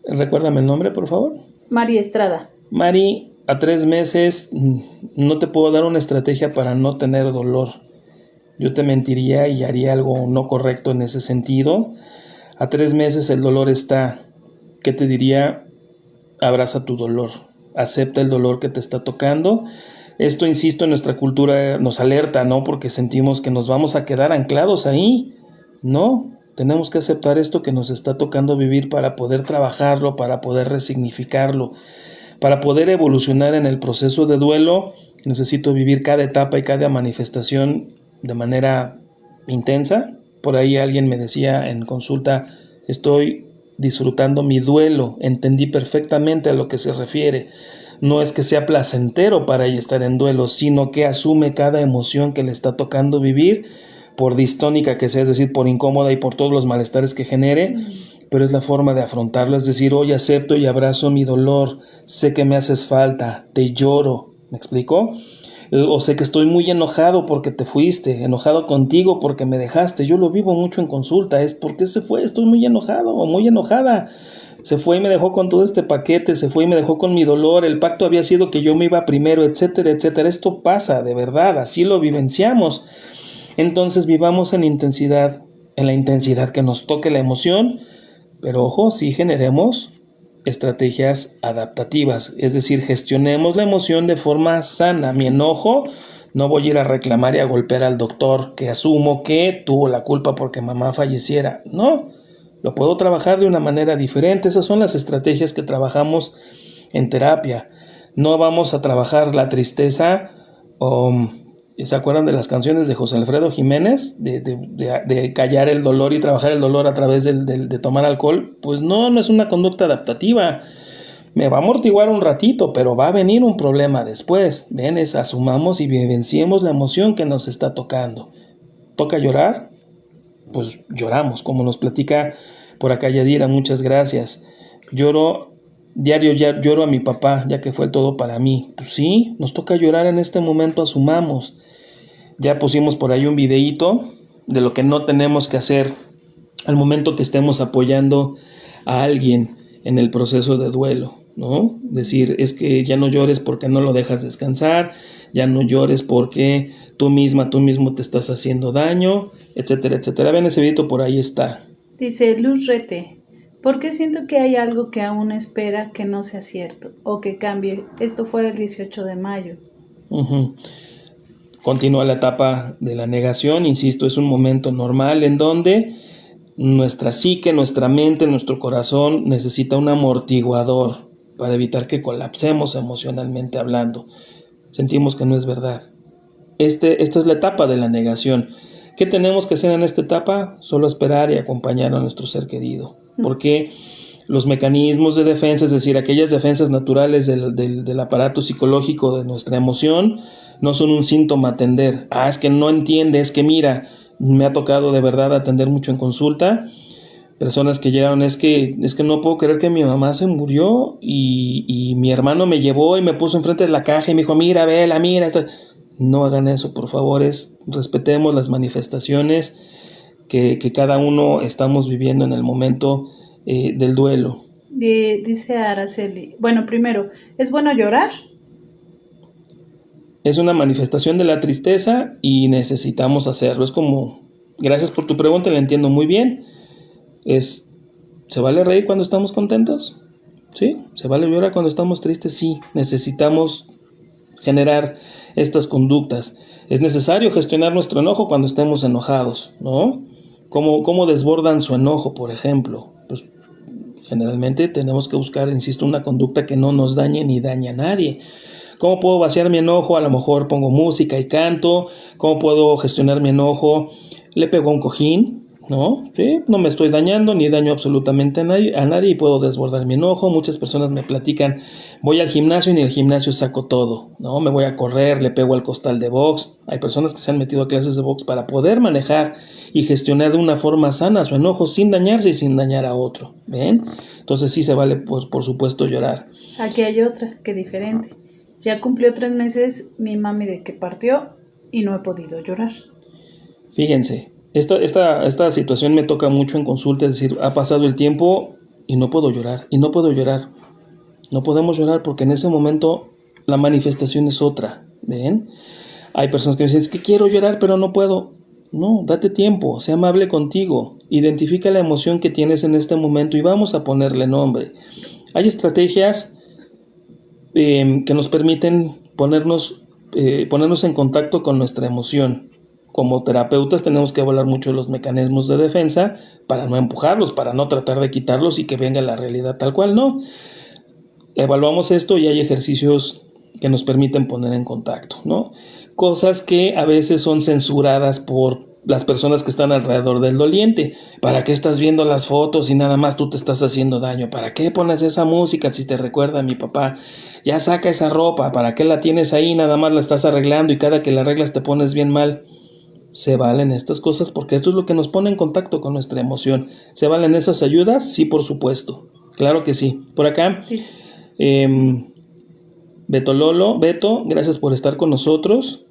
Recuérdame el nombre, por favor. Mari Estrada. Mari, a 3 meses no te puedo dar una estrategia para no tener dolor. Yo te mentiría y haría algo no correcto en ese sentido. A 3 meses el dolor está. ¿Qué te diría? Abraza tu dolor. Acepta el dolor que te está tocando. Esto, insisto, en nuestra cultura nos alerta, ¿no? Porque sentimos que nos vamos a quedar anclados ahí. No, tenemos que aceptar esto que nos está tocando vivir para poder trabajarlo, para poder resignificarlo. Para poder evolucionar en el proceso de duelo, necesito vivir cada etapa y cada manifestación de manera intensa. Por ahí alguien me decía en consulta: estoy disfrutando mi duelo. Entendí perfectamente a lo que se refiere. No es que sea placentero para ella estar en duelo, sino que asume cada emoción que le está tocando vivir, por distónica que sea, es decir, por incómoda y por todos los malestares que genere, pero es la forma de afrontarlo. Es decir, hoy acepto y abrazo mi dolor, sé que me haces falta, te lloro. ¿Me explico? O sé que estoy muy enojado porque te fuiste, enojado contigo porque me dejaste. Yo lo vivo mucho en consulta, es: ¿por qué se fue? Estoy muy enojado o muy enojada. Se fue y me dejó con todo este paquete, se fue y me dejó con mi dolor, el pacto había sido que yo me iba primero, etcétera, etcétera. Esto pasa, de verdad, así lo vivenciamos. Entonces vivamos en la intensidad que nos toque la emoción, pero ojo, sí generemos estrategias adaptativas, es decir, gestionemos la emoción de forma sana. Mi enojo, no voy a ir a reclamar y a golpear al doctor que asumo que tuvo la culpa porque mamá falleciera. No, lo puedo trabajar de una manera diferente. Esas son las estrategias que trabajamos en terapia. No vamos a trabajar la tristeza. ¿Se acuerdan de las canciones de José Alfredo Jiménez? De callar el dolor y trabajar el dolor a través de tomar alcohol. Pues no es una conducta adaptativa. Me va a amortiguar un ratito, pero va a venir un problema después. Ven, asumamos y vivenciemos la emoción que nos está tocando. ¿Toca llorar? Pues lloramos, como nos platica por acá Yadira, muchas gracias. Lloro a mi papá, ya que fue todo para mí. Pues sí, nos toca llorar en este momento, asumamos. Ya pusimos por ahí un videíto de lo que no tenemos que hacer al momento que estemos apoyando a alguien en el proceso de duelo, ¿no? Decir, es que ya no llores porque no lo dejas descansar, ya no llores porque tú mismo te estás haciendo daño, etcétera, etcétera. Ven, ese videito por ahí está. Dice Luz Rete: ¿por qué siento que hay algo que aún espera que no sea cierto o que cambie? Esto fue el 18 de mayo. Continúa la etapa de la negación. Insisto, es un momento normal en donde nuestra psique, nuestra mente, nuestro corazón necesita un amortiguador para evitar que colapsemos emocionalmente hablando. Sentimos que no es verdad. Esta es la etapa de la negación. ¿Qué tenemos que hacer en esta etapa? Solo esperar y acompañar a nuestro ser querido. Porque los mecanismos de defensa, es decir, aquellas defensas naturales del aparato psicológico de nuestra emoción, no son un síntoma a atender. Es que no entiende, es que mira, Me ha tocado de verdad atender mucho en consulta. Personas que llegaron, es que no puedo creer que mi mamá se murió y mi hermano me llevó y me puso enfrente de la caja y me dijo, mira, vela, mira. No hagan eso, por favor, respetemos las manifestaciones que cada uno estamos viviendo en el momento del duelo. Dice Araceli, bueno, primero, ¿es bueno llorar? Es una manifestación de la tristeza y necesitamos hacerlo. Es como, gracias por tu pregunta, la entiendo muy bien. ¿Se vale reír cuando estamos contentos? ¿Sí? ¿Se vale llorar cuando estamos tristes? Sí, necesitamos generar estas conductas. Es necesario gestionar nuestro enojo cuando estemos enojados, ¿no? ¿Cómo desbordan su enojo, por ejemplo? Pues generalmente tenemos que buscar, insisto, una conducta que no nos dañe ni dañe a nadie. ¿Cómo puedo vaciar mi enojo? A lo mejor pongo música y canto. ¿Cómo puedo gestionar mi enojo? Le pego a un cojín, ¿no? ¿Sí? No me estoy dañando ni daño absolutamente a nadie y puedo desbordar mi enojo. Muchas personas me platican, voy al gimnasio y en el gimnasio saco todo, ¿no? Me voy a correr, le pego al costal de box. Hay personas que se han metido a clases de box para poder manejar y gestionar de una forma sana su enojo sin dañarse y sin dañar a otro, ¿ven? Entonces sí se vale, por supuesto, llorar. Aquí hay otra, que diferente. Ya cumplió 3 meses mi mami de que partió y no he podido llorar. Fíjense, esta situación me toca mucho en consulta, es decir, ha pasado el tiempo y no puedo llorar, y no puedo llorar. No podemos llorar porque en ese momento la manifestación es otra, ¿ven? Hay personas que me dicen, es que quiero llorar pero no puedo. No, date tiempo, sé amable contigo, identifica la emoción que tienes en este momento y vamos a ponerle nombre. Hay estrategias que nos permiten ponernos en contacto con nuestra emoción. Como terapeutas tenemos que evaluar mucho los mecanismos de defensa para no empujarlos, para no tratar de quitarlos y que venga la realidad tal cual, no. Evaluamos esto y hay ejercicios que nos permiten poner en contacto, ¿no? Cosas que a veces son censuradas por las personas que están alrededor del doliente. ¿Para qué estás viendo las fotos y nada más tú te estás haciendo daño? ¿Para qué pones esa música si te recuerda a mi papá? Ya saca esa ropa, ¿para qué la tienes ahí? Nada más la estás arreglando y cada que la arreglas te pones bien mal. ¿Se valen estas cosas? Porque esto es lo que nos pone en contacto con nuestra emoción. ¿Se valen esas ayudas? Sí, por supuesto. Claro que sí. Por acá, Beto, gracias por estar con nosotros.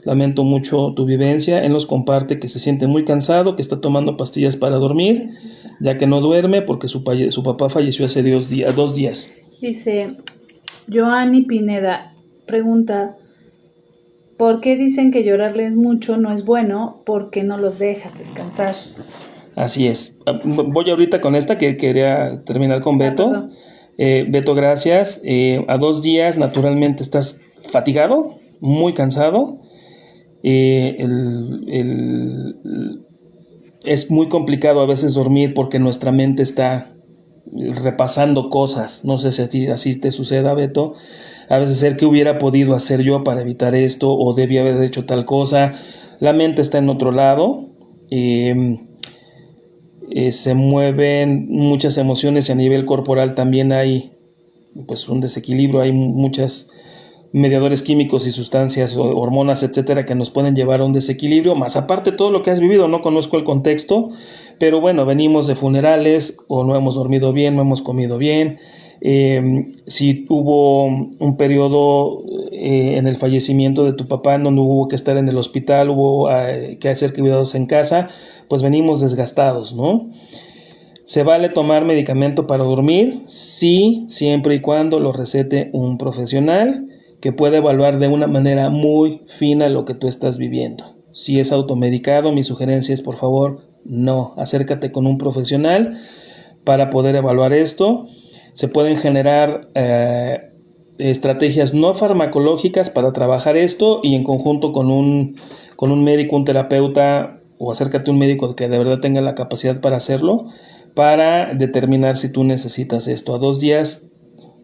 Lamento mucho tu vivencia. Él nos comparte que se siente muy cansado, que está tomando pastillas para dormir, ya que no duerme porque su papá falleció hace 2 días. Dice Joanny Pineda, pregunta, ¿por qué dicen que llorarles mucho no es bueno? Porque no los dejas descansar. Así es. Voy ahorita con esta que quería terminar con Beto. Beto, gracias. A 2 días naturalmente estás fatigado, muy cansado. Es muy complicado a veces dormir porque nuestra mente está repasando cosas. No sé si así te suceda, Beto. A veces ser que hubiera podido hacer yo para evitar esto o debía haber hecho tal cosa. La mente está en otro lado. Se mueven muchas emociones y a nivel corporal también hay pues un desequilibrio, hay muchos mediadores químicos y sustancias, hormonas, etcétera, que nos pueden llevar a un desequilibrio, más aparte todo lo que has vivido. No conozco el contexto, pero bueno, venimos de funerales o no hemos dormido bien, no hemos comido bien. Si hubo un periodo en el fallecimiento de tu papá en donde hubo que estar en el hospital, hubo que hacer cuidados en casa, pues venimos desgastados, ¿no? ¿Se vale tomar medicamento para dormir? Sí, siempre y cuando lo recete un profesional que pueda evaluar de una manera muy fina lo que tú estás viviendo. Si es automedicado, mi sugerencia es, por favor, no, acércate con un profesional para poder evaluar esto. Se pueden generar estrategias no farmacológicas para trabajar esto y en conjunto con un médico, un terapeuta, o acércate a un médico que de verdad tenga la capacidad para hacerlo, para determinar si tú necesitas esto. A 2 días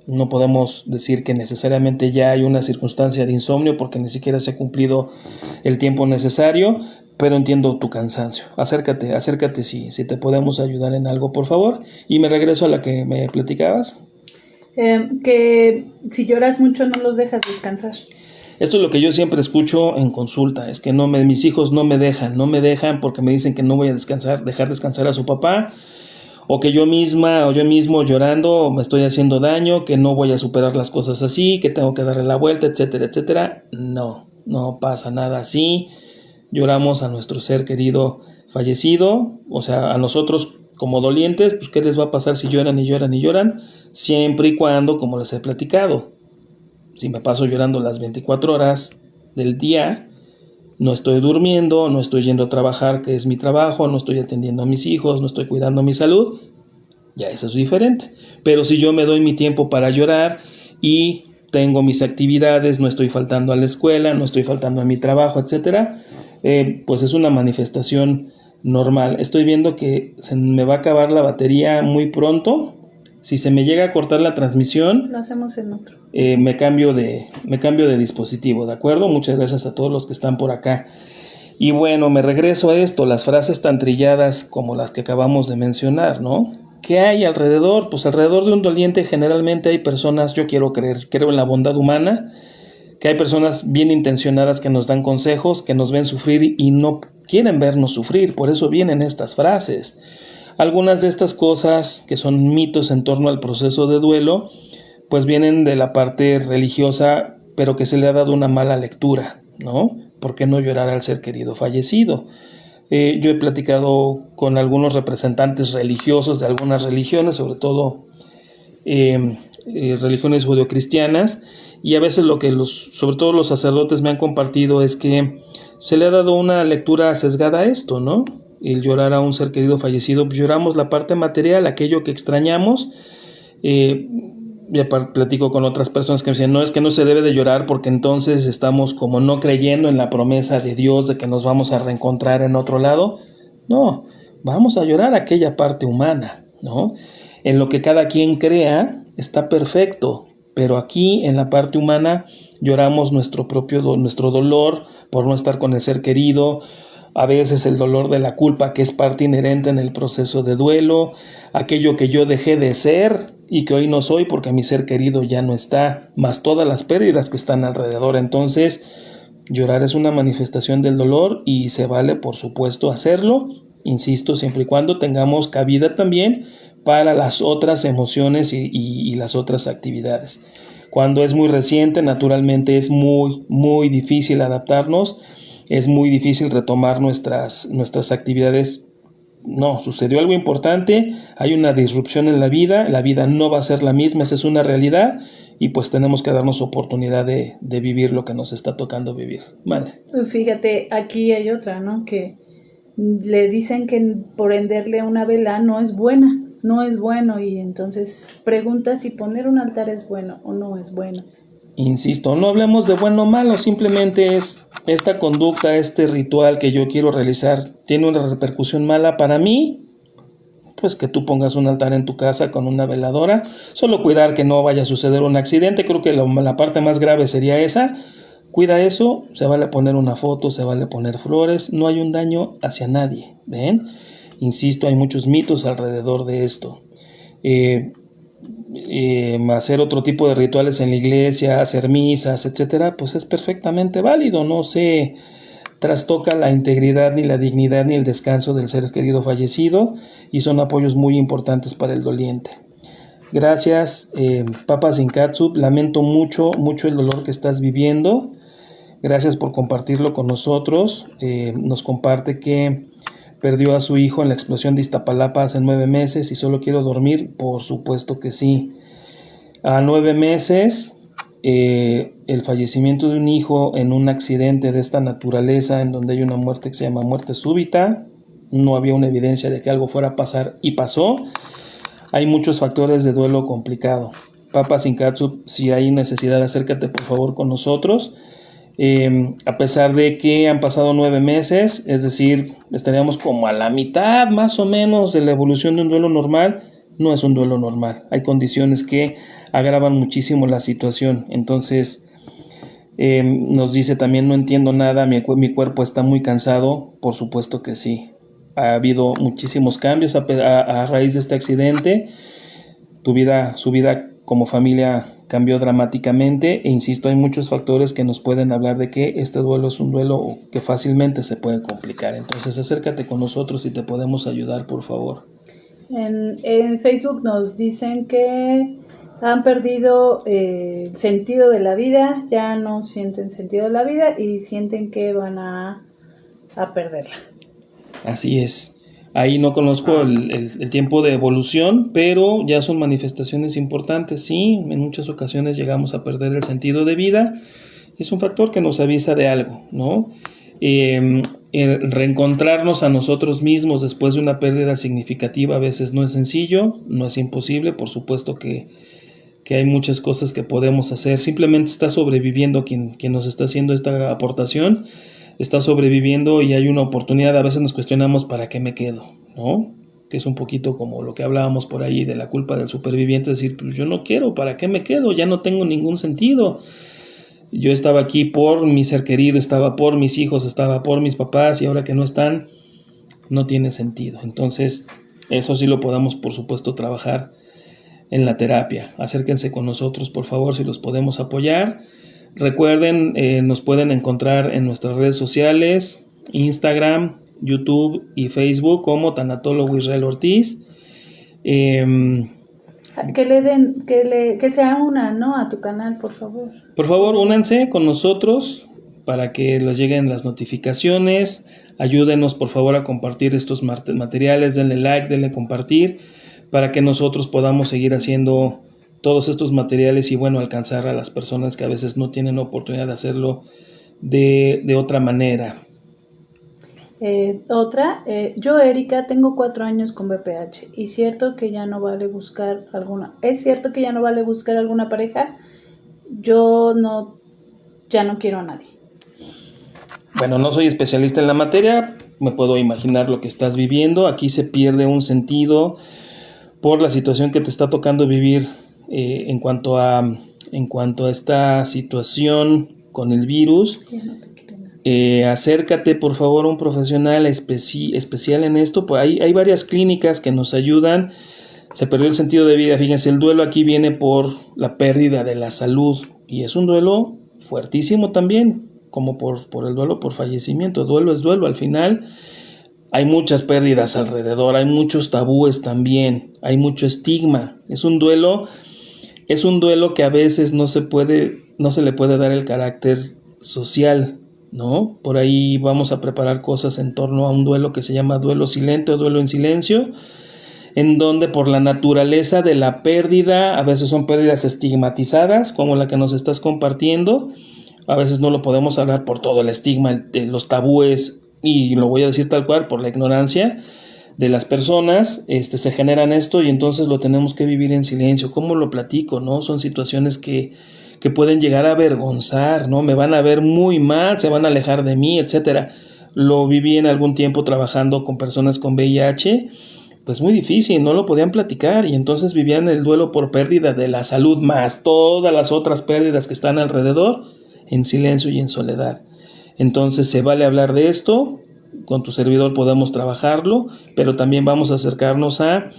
no podemos decir que necesariamente ya hay una circunstancia de insomnio porque ni siquiera se ha cumplido el tiempo necesario, pero entiendo tu cansancio. Acércate si te podemos ayudar en algo, por favor. Y me regreso a la que me platicabas. Que si lloras mucho no los dejas descansar. Esto es lo que yo siempre escucho en consulta, es que mis hijos no me dejan porque me dicen que no voy a dejar descansar a su papá, o que yo misma o yo mismo llorando me estoy haciendo daño, que no voy a superar las cosas así, que tengo que darle la vuelta, etcétera, etcétera. No pasa nada así. Lloramos a nuestro ser querido fallecido, o sea, a nosotros como dolientes, pues ¿qué les va a pasar si lloran y lloran y lloran? Siempre y cuando, como les he platicado, si me paso llorando las 24 horas del día, no estoy durmiendo, no estoy yendo a trabajar, que es mi trabajo, no estoy atendiendo a mis hijos, no estoy cuidando mi salud, ya eso es diferente. Pero si yo me doy mi tiempo para llorar y tengo mis actividades, no estoy faltando a la escuela, no estoy faltando a mi trabajo, etcétera, pues es una manifestación normal. Estoy viendo que se me va a acabar la batería muy pronto. Si se me llega a cortar la transmisión, lo hacemos en otro. Me cambio de dispositivo, ¿de acuerdo? Muchas gracias a todos los que están por acá. Y bueno, me regreso a esto, las frases tan trilladas como las que acabamos de mencionar, ¿no? ¿Qué hay alrededor? Pues alrededor de un doliente generalmente hay personas, yo creo en la bondad humana, que hay personas bien intencionadas que nos dan consejos, que nos ven sufrir y no quieren vernos sufrir, por eso vienen estas frases. Algunas de estas cosas que son mitos en torno al proceso de duelo, pues vienen de la parte religiosa, pero que se le ha dado una mala lectura, ¿no? ¿Por qué no llorar al ser querido fallecido? Yo he platicado con algunos representantes religiosos de algunas religiones, sobre todo religiones judeocristianas, y a veces sobre todo los sacerdotes me han compartido es que se le ha dado una lectura sesgada a esto, ¿no? El llorar a un ser querido fallecido, pues lloramos la parte material, aquello que extrañamos. Ya platico con otras personas que me dicen, no, es que no se debe de llorar porque entonces estamos como no creyendo en la promesa de Dios de que nos vamos a reencontrar en otro lado. No, vamos a llorar aquella parte humana, ¿no? En lo que cada quien crea está perfecto, pero aquí en la parte humana lloramos nuestro dolor por no estar con el ser querido, a veces el dolor de la culpa que es parte inherente en el proceso de duelo, aquello que yo dejé de ser y que hoy no soy porque mi ser querido ya no está, más todas las pérdidas que están alrededor. Entonces, llorar es una manifestación del dolor y se vale, por supuesto, hacerlo, insisto, siempre y cuando tengamos cabida también para las otras emociones y las otras actividades. Cuando es muy reciente, naturalmente es muy difícil adaptarnos, es muy difícil retomar nuestras actividades. No, sucedió algo importante, hay una disrupción en la vida no va a ser la misma, esa es una realidad y pues tenemos que darnos oportunidad de vivir lo que nos está tocando vivir. Vale. Fíjate, aquí hay otra, ¿no? Que le dicen que prenderle una vela no es bueno y entonces pregunta si poner un altar es bueno o no es bueno. Insisto, no hablemos de bueno o malo, simplemente es esta conducta, este ritual que yo quiero realizar, tiene una repercusión mala para mí, pues que tú pongas un altar en tu casa con una veladora, solo cuidar que no vaya a suceder un accidente, creo que la parte más grave sería esa, cuida eso, se vale poner una foto, se vale poner flores, no hay un daño hacia nadie, ¿ven? Insisto, hay muchos mitos alrededor de esto. Hacer otro tipo de rituales en la iglesia, hacer misas, etcétera, pues es perfectamente válido, no se trastoca la integridad ni la dignidad ni el descanso del ser querido fallecido y son apoyos muy importantes para el doliente. Gracias, Papa Zinkatsup, lamento mucho el dolor que estás viviendo, gracias por compartirlo con nosotros. Nos comparte que perdió a su hijo en la explosión de Iztapalapa hace 9 meses y solo quiero dormir. Por supuesto que sí. A 9 meses, el fallecimiento de un hijo en un accidente de esta naturaleza, en donde hay una muerte que se llama muerte súbita, no había una evidencia de que algo fuera a pasar y pasó. Hay muchos factores de duelo complicado. Papa Zinkatsup, si hay necesidad, acércate por favor con nosotros. A pesar de que han pasado 9 meses, es decir, estaríamos como a la mitad más o menos de la evolución de un duelo normal, no es un duelo normal. Hay condiciones que agravan muchísimo la situación. Entonces, nos dice también, no entiendo nada, mi cuerpo está muy cansado. Por supuesto que sí. Ha habido muchísimos cambios a raíz de este accidente. Su vida como familia cambió dramáticamente e insisto, hay muchos factores que nos pueden hablar de que este duelo es un duelo que fácilmente se puede complicar. Entonces acércate con nosotros y te podemos ayudar, por favor. En Facebook nos dicen que han perdido el sentido de la vida, ya no sienten sentido de la vida y sienten que van a perderla. Así es. Ahí no conozco el tiempo de evolución, pero ya son manifestaciones importantes. Sí, en muchas ocasiones llegamos a perder el sentido de vida. Es un factor que nos avisa de algo, ¿no? El reencontrarnos a nosotros mismos después de una pérdida significativa a veces no es sencillo, no es imposible. Por supuesto que hay muchas cosas que podemos hacer. Simplemente está sobreviviendo quien nos está haciendo esta aportación. Está sobreviviendo y hay una oportunidad. A veces nos cuestionamos ¿para qué me quedo? ¿No? Que es un poquito como lo que hablábamos por ahí de la culpa del superviviente, decir, pues yo no quiero, ¿para qué me quedo? Ya no tengo ningún sentido. Yo estaba aquí por mi ser querido, estaba por mis hijos, estaba por mis papás y ahora que no están, no tiene sentido. Entonces, eso sí lo podamos, por supuesto, trabajar en la terapia. Acérquense con nosotros, por favor, si los podemos apoyar. Recuerden, nos pueden encontrar en nuestras redes sociales, Instagram, YouTube y Facebook como Tanatólogo Israel Ortiz. Que se unan, ¿no? A tu canal, por favor. Por favor, únanse con nosotros para que les lleguen las notificaciones. Ayúdenos, por favor, a compartir estos materiales. Denle like, denle compartir para que nosotros podamos seguir haciendo todos estos materiales y bueno, alcanzar a las personas que a veces no tienen oportunidad de hacerlo de otra manera. Yo, Erika, tengo 4 años con BPH y es cierto que ya no vale buscar alguna pareja. Yo ya no quiero a nadie. Bueno, no soy especialista en la materia, me puedo imaginar lo que estás viviendo. Aquí se pierde un sentido por la situación que te está tocando vivir en cuanto a esta situación con el virus. Acércate por favor a un profesional especial en esto. Pues hay varias clínicas que nos ayudan. Se perdió el sentido de vida. Fíjense, el duelo aquí viene por la pérdida de la salud y es un duelo fuertísimo también, como por el duelo por fallecimiento. Duelo es duelo. Al final hay muchas pérdidas alrededor, hay muchos tabúes también, hay mucho estigma. Es un duelo que a veces no se le puede dar el carácter social, ¿no? Por ahí vamos a preparar cosas en torno a un duelo que se llama duelo silente o duelo en silencio, en donde por la naturaleza de la pérdida, a veces son pérdidas estigmatizadas, como la que nos estás compartiendo, a veces no lo podemos hablar por todo el estigma, los tabúes, y lo voy a decir tal cual, por la ignorancia de las personas, se generan esto y entonces lo tenemos que vivir en silencio. ¿Cómo lo platico, no? Son situaciones que pueden llegar a avergonzar, ¿no? Me van a ver muy mal, se van a alejar de mí, etcétera. Lo viví en algún tiempo trabajando con personas con VIH, pues muy difícil, no lo podían platicar y entonces vivían el duelo por pérdida de la salud más todas las otras pérdidas que están alrededor en silencio y en soledad. Entonces se vale hablar de esto, con tu servidor podemos trabajarlo, pero también vamos a acercarnos a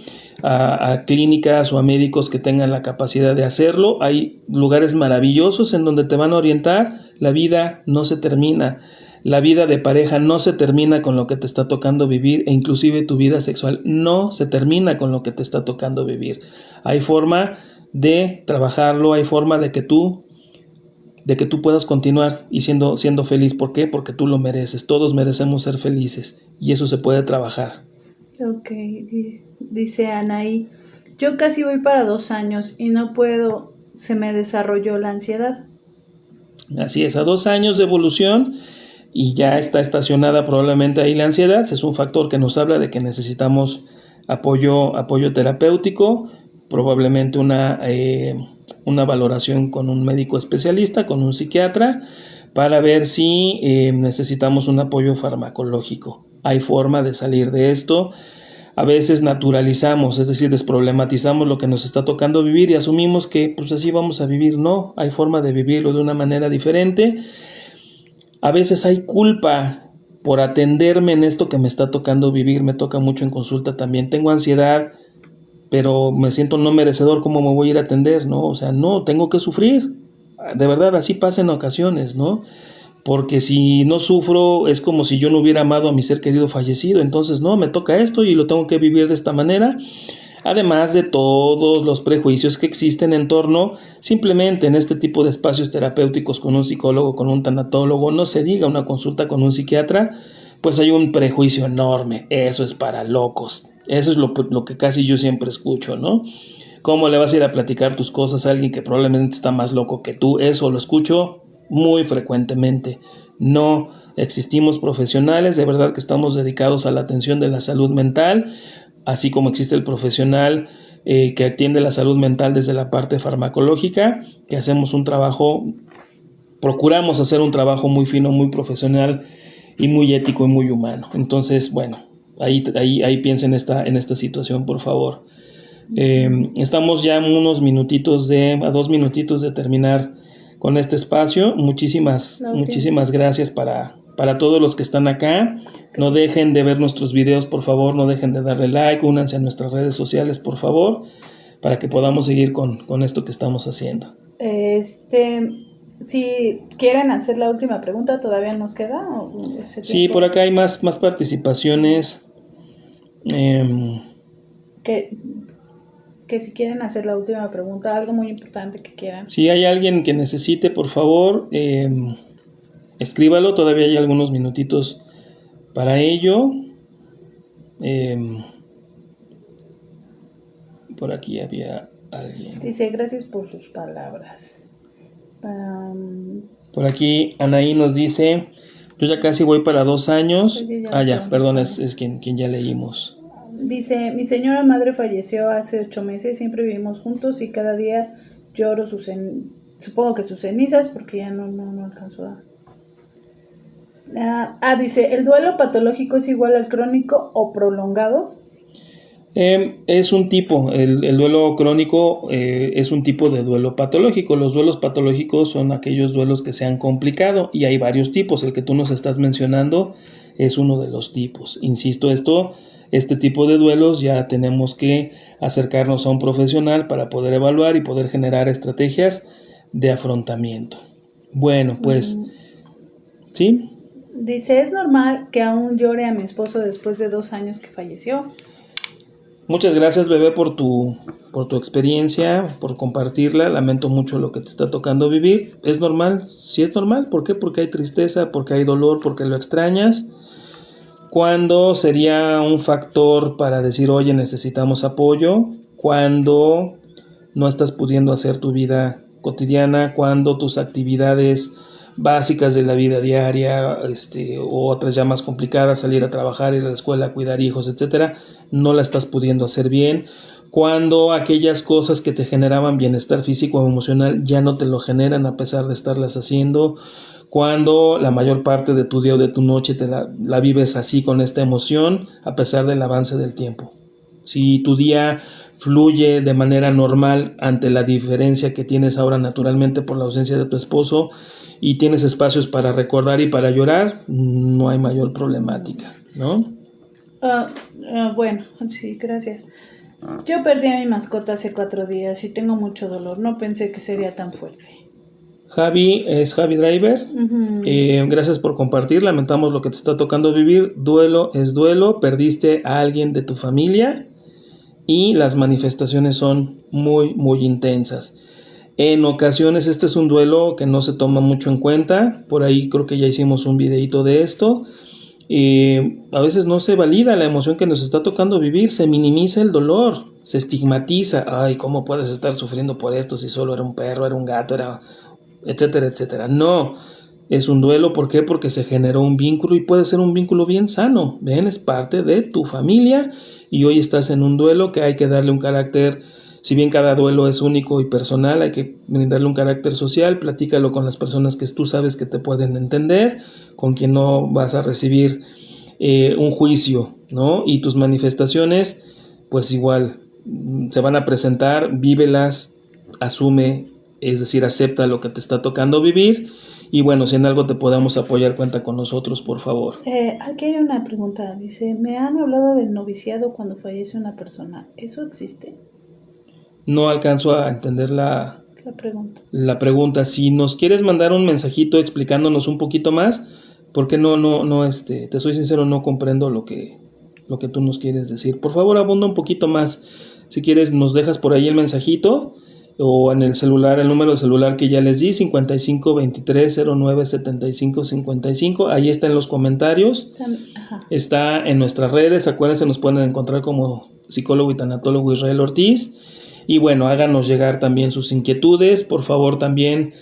clínicas o a médicos que tengan la capacidad de hacerlo. Hay lugares maravillosos en donde te van a orientar. La vida no se termina, la vida de pareja no se termina con lo que te está tocando vivir e inclusive tu vida sexual no se termina con lo que te está tocando vivir. Hay forma de trabajarlo, hay forma de que tú puedas continuar y siendo feliz. ¿Por qué? Porque tú lo mereces. Todos merecemos ser felices y eso se puede trabajar. Ok, dice Anaí, yo casi voy para 2 años y no puedo, se me desarrolló la ansiedad. Así es, a 2 años de evolución y ya está estacionada probablemente ahí la ansiedad. Es un factor que nos habla de que necesitamos apoyo terapéutico, probablemente una valoración con un médico especialista, con un psiquiatra, para ver si necesitamos un apoyo farmacológico. Hay forma de salir de esto. A veces naturalizamos, es decir, desproblematizamos lo que nos está tocando vivir y asumimos que pues así vamos a vivir. No, hay forma de vivirlo de una manera diferente. A veces hay culpa por atenderme en esto que me está tocando vivir. Me toca mucho en consulta también. Tengo ansiedad, pero me siento no merecedor, ¿cómo me voy a ir a atender? ¿No? O sea, no, tengo que sufrir. De verdad, así pasa en ocasiones, ¿no? Porque si no sufro es como si yo no hubiera amado a mi ser querido fallecido. Entonces, no, me toca esto y lo tengo que vivir de esta manera. Además de todos los prejuicios que existen en torno, simplemente en este tipo de espacios terapéuticos con un psicólogo, con un tanatólogo, no se diga una consulta con un psiquiatra, pues hay un prejuicio enorme. Eso es para locos. Eso es lo que casi yo siempre escucho, ¿no? ¿Cómo le vas a ir a platicar tus cosas a alguien que probablemente está más loco que tú? Eso lo escucho muy frecuentemente. No existimos profesionales, de verdad que estamos dedicados a la atención de la salud mental, así como existe el profesional que atiende la salud mental desde la parte farmacológica, que hacemos un trabajo, procuramos hacer un trabajo muy fino, muy profesional y muy ético y muy humano. Entonces, bueno, ahí piensa en esta situación, por favor. Estamos ya a 2 minutitos de terminar con este espacio. Muchísimas gracias para todos los que están acá. No dejen de ver nuestros videos, por favor, no dejen de darle like, únanse a nuestras redes sociales, por favor, para que podamos seguir con esto que estamos haciendo. Si quieren hacer la última pregunta, ¿todavía nos queda? Sí, por acá hay más participaciones. Que si quieren hacer la última pregunta, algo muy importante que quieran. Si hay alguien que necesite, por favor, escríbalo, todavía hay algunos minutitos para ello. Por aquí había alguien. Dice, gracias por sus palabras. Por aquí Anaí nos dice, yo ya casi voy para 2 años. Perdón, es quien ya leímos. Dice, mi señora madre falleció hace 8 meses, siempre vivimos juntos y cada día lloro supongo que sus cenizas, porque ya no alcanzó a... dice, ¿el duelo patológico es igual al crónico o prolongado? Es un tipo, el duelo crónico es un tipo de duelo patológico. Los duelos patológicos son aquellos duelos que se han complicado y hay varios tipos. El que tú nos estás mencionando es uno de los tipos. Insisto, este tipo de duelos ya tenemos que acercarnos a un profesional para poder evaluar y poder generar estrategias de afrontamiento. Bueno, pues, ¿sí? Dice, ¿es normal que aún llore a mi esposo después de 2 años que falleció? Muchas gracias, bebé, por tu experiencia, por compartirla. Lamento mucho lo que te está tocando vivir. ¿Es normal? Sí es normal. ¿Por qué? Porque hay tristeza, porque hay dolor, porque lo extrañas. ¿Cuándo sería un factor para decir, oye, necesitamos apoyo? Cuando no estás pudiendo hacer tu vida cotidiana, cuando tus actividades básicas de la vida diaria, o otras ya más complicadas, salir a trabajar, ir a la escuela, cuidar hijos, etcétera, no la estás pudiendo hacer bien. Cuando aquellas cosas que te generaban bienestar físico o emocional ya no te lo generan a pesar de estarlas haciendo. Cuando la mayor parte de tu día o de tu noche la vives así con esta emoción a pesar del avance del tiempo. Si tu día fluye de manera normal ante la diferencia que tienes ahora naturalmente por la ausencia de tu esposo y tienes espacios para recordar y para llorar, no hay mayor problemática, ¿no? Bueno, sí, gracias. Yo perdí a mi mascota hace 4 días y tengo mucho dolor. No pensé que sería tan fuerte. Javi es Javi Driver. Gracias por compartir. Lamentamos lo que te está tocando vivir. Duelo es duelo. Perdiste a alguien de tu familia y las manifestaciones son muy, muy intensas. En ocasiones este es un duelo que no se toma mucho en cuenta. Por ahí creo que ya hicimos un videito de esto. A veces no se valida la emoción que nos está tocando vivir, se minimiza el dolor, se estigmatiza. Ay, ¿cómo puedes estar sufriendo por esto si solo era un perro, era un gato, etcétera, etcétera? No, es un duelo. ¿Por qué? Porque se generó un vínculo y puede ser un vínculo bien sano. Ven, es parte de tu familia y hoy estás en un duelo que hay que darle un carácter. Si bien cada duelo es único y personal, hay que brindarle un carácter social. Platícalo con las personas que tú sabes que te pueden entender, con quien no vas a recibir un juicio, ¿no? Y tus manifestaciones, pues igual, se van a presentar, vívelas, asume, es decir, acepta lo que te está tocando vivir Y bueno, si en algo te podamos apoyar, cuenta con nosotros, por favor. Aquí hay una pregunta, dice, me han hablado del noviciado cuando fallece una persona, ¿eso existe? No alcanzo a entender la pregunta. La pregunta. Si nos quieres mandar un mensajito explicándonos un poquito más, porque te soy sincero, no comprendo lo que tú nos quieres decir. Por favor, abunda un poquito más. Si quieres, nos dejas por ahí el mensajito o en el celular, el número de celular que ya les di, 55 23 09 75 55. Ahí está en los comentarios. Ajá. Está en nuestras redes. Acuérdense, nos pueden encontrar como psicólogo y tanatólogo Israel Ortiz. Y bueno, háganos llegar también sus inquietudes. Por favor, también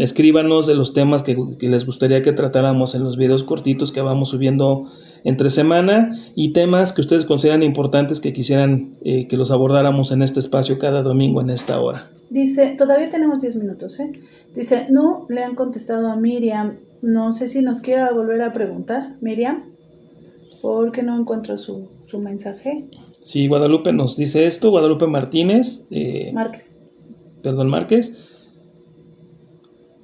escríbanos de los temas que les gustaría que tratáramos en los videos cortitos que vamos subiendo entre semana y temas que ustedes consideran importantes que quisieran que los abordáramos en este espacio cada domingo en esta hora. Dice, todavía tenemos 10 minutos, ¿eh? Dice, no le han contestado a Miriam. No sé si nos quiera volver a preguntar, Miriam, porque no encuentro su mensaje. Sí, Guadalupe nos dice esto, Guadalupe Martínez. Márquez.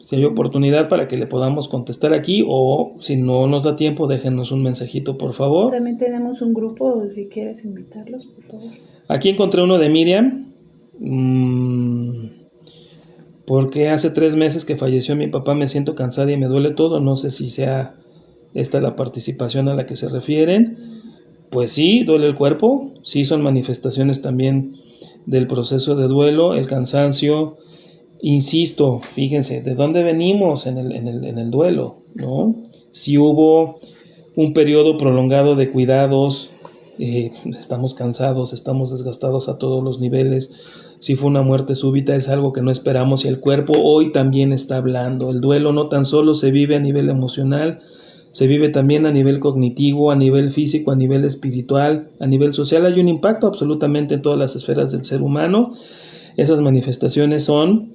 Si hay oportunidad para que le podamos contestar aquí o si no nos da tiempo, déjenos un mensajito, por favor. También tenemos un grupo, si quieres invitarlos, por favor. Aquí encontré uno de Miriam. Porque hace 3 meses que falleció mi papá, me siento cansada y me duele todo. No sé si sea esta la participación a la que se refieren. Pues sí, duele el cuerpo, sí son manifestaciones también del proceso de duelo, el cansancio. Insisto, fíjense, ¿de dónde venimos en el duelo? ¿No? Si hubo un periodo prolongado de cuidados, estamos cansados, estamos desgastados a todos los niveles. Si fue una muerte súbita, es algo que no esperamos y el cuerpo hoy también está hablando. El duelo no tan solo se vive a nivel emocional, se vive también a nivel cognitivo, a nivel físico, a nivel espiritual, a nivel social. Hay un impacto absolutamente en todas las esferas del ser humano. Esas manifestaciones son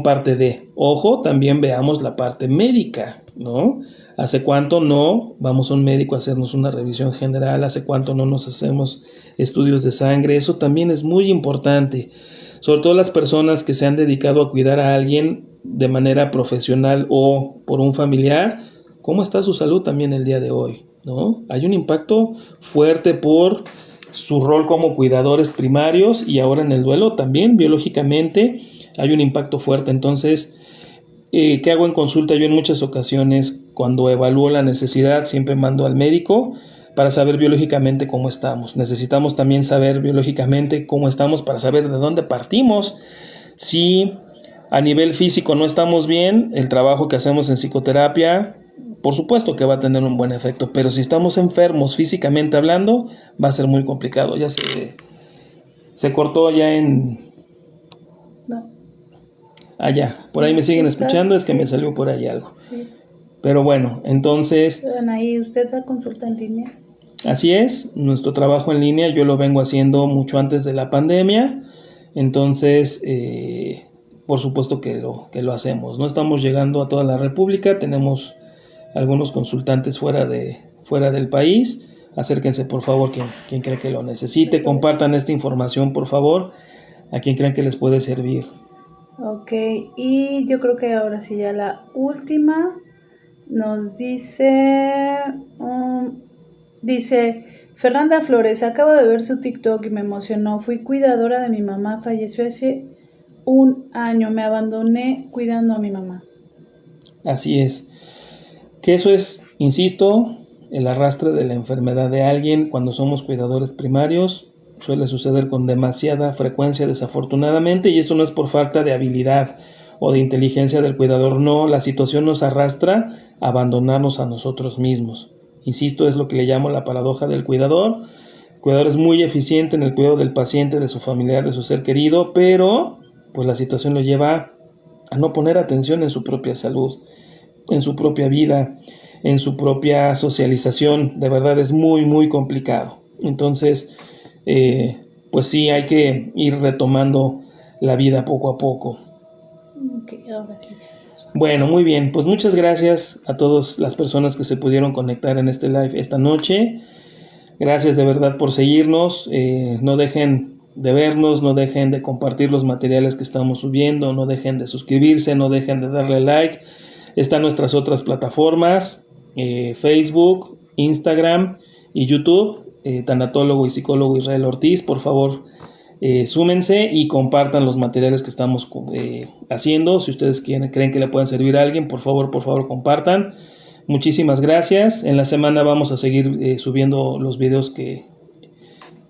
parte de. Ojo, también veamos la parte médica, ¿no? ¿Hace cuánto no vamos a un médico a hacernos una revisión general? ¿Hace cuánto no nos hacemos estudios de sangre? Eso también es muy importante. Sobre todo las personas que se han dedicado a cuidar a alguien de manera profesional o por un familiar. ¿Cómo está su salud también el día de hoy? ¿No? Hay un impacto fuerte por su rol como cuidadores primarios y ahora en el duelo también biológicamente hay un impacto fuerte. Entonces, ¿qué hago en consulta? Yo en muchas ocasiones cuando evalúo la necesidad siempre mando al médico para saber biológicamente cómo estamos. Necesitamos también saber biológicamente cómo estamos para saber de dónde partimos. Si a nivel físico no estamos bien, el trabajo que hacemos en psicoterapia por supuesto que va a tener un buen efecto, pero si estamos enfermos físicamente hablando, va a ser muy complicado. Ya se cortó ya en... No. Allá, por ahí me siguen escuchando, es que me salió por ahí algo. Sí. Pero bueno, entonces... Ahí usted da consulta en línea. Así es, nuestro trabajo en línea yo lo vengo haciendo mucho antes de la pandemia, entonces por supuesto que lo hacemos. No estamos llegando a toda la República, tenemos algunos consultantes fuera del país. Acérquense por favor quien cree que lo necesite, compartan esta información por favor a quien crean que les puede servir. Ok, y yo creo que ahora sí ya la última nos dice Fernanda Flores, acabo de ver su TikTok y me emocionó, fui cuidadora de mi mamá, falleció hace 1 año, me abandoné cuidando a mi mamá. Así es, que eso es, insisto, el arrastre de la enfermedad de alguien cuando somos cuidadores primarios. Suele suceder con demasiada frecuencia desafortunadamente y esto no es por falta de habilidad o de inteligencia del cuidador, no, la situación nos arrastra a abandonarnos a nosotros mismos. Insisto, es lo que le llamo la paradoja del cuidador. El cuidador es muy eficiente en el cuidado del paciente, de su familiar, de su ser querido, pero pues la situación lo lleva a no poner atención en su propia salud, en su propia vida, en su propia socialización. De verdad es muy, muy complicado. Entonces, pues sí, hay que ir retomando la vida poco a poco. Okay, ahora sí. Bueno, muy bien, pues muchas gracias a todas las personas que se pudieron conectar en este live esta noche. Gracias de verdad por seguirnos. No dejen de vernos, no dejen de compartir los materiales que estamos subiendo, no dejen de suscribirse, no dejen de darle like. Están nuestras otras plataformas, Facebook, Instagram y YouTube, tanatólogo y psicólogo Israel Ortiz. Por favor, súmense y compartan los materiales que estamos haciendo. Si ustedes creen que le pueden servir a alguien, por favor compartan. Muchísimas gracias. En la semana vamos a seguir subiendo los videos que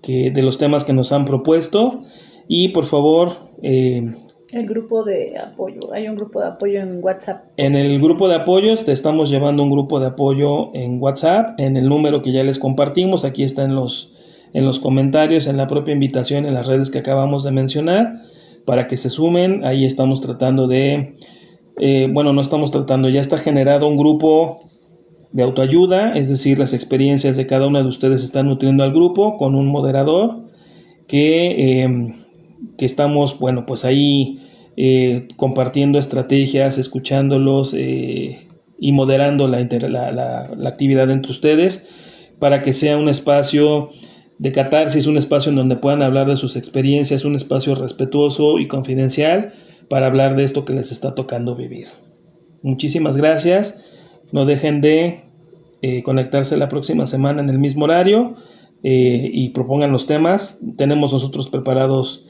de los temas que nos han propuesto. Y por favor, el grupo de apoyo, hay un grupo de apoyo en WhatsApp. En el grupo de apoyos te estamos llevando un grupo de apoyo en WhatsApp, en el número que ya les compartimos. Aquí está en los comentarios, en la propia invitación, en las redes que acabamos de mencionar, para que se sumen. Ahí estamos tratando de, no estamos tratando, ya está generado un grupo de autoayuda, es decir, las experiencias de cada uno de ustedes están nutriendo al grupo con un moderador que estamos, pues ahí compartiendo estrategias, escuchándolos y moderando la actividad entre ustedes, para que sea un espacio de catarsis, un espacio en donde puedan hablar de sus experiencias, un espacio respetuoso y confidencial para hablar de esto que les está tocando vivir. Muchísimas gracias. No dejen de conectarse la próxima semana en el mismo horario y propongan los temas. Tenemos nosotros preparados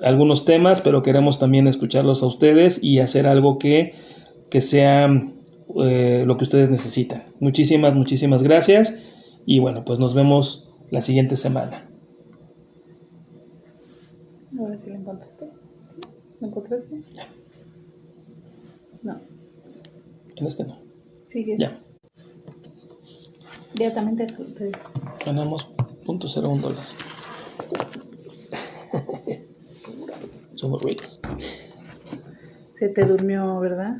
algunos temas, pero queremos también escucharlos a ustedes y hacer algo que sea lo que ustedes necesitan. Muchísimas gracias y pues nos vemos la siguiente semana. A ver si lo encontraste. ¿Sí? ¿Lo encontraste? Ya. No. En este no. Sigues. Ya. Ya también te... Ganamos $0.01. Somos ricos. Se te durmió, ¿verdad?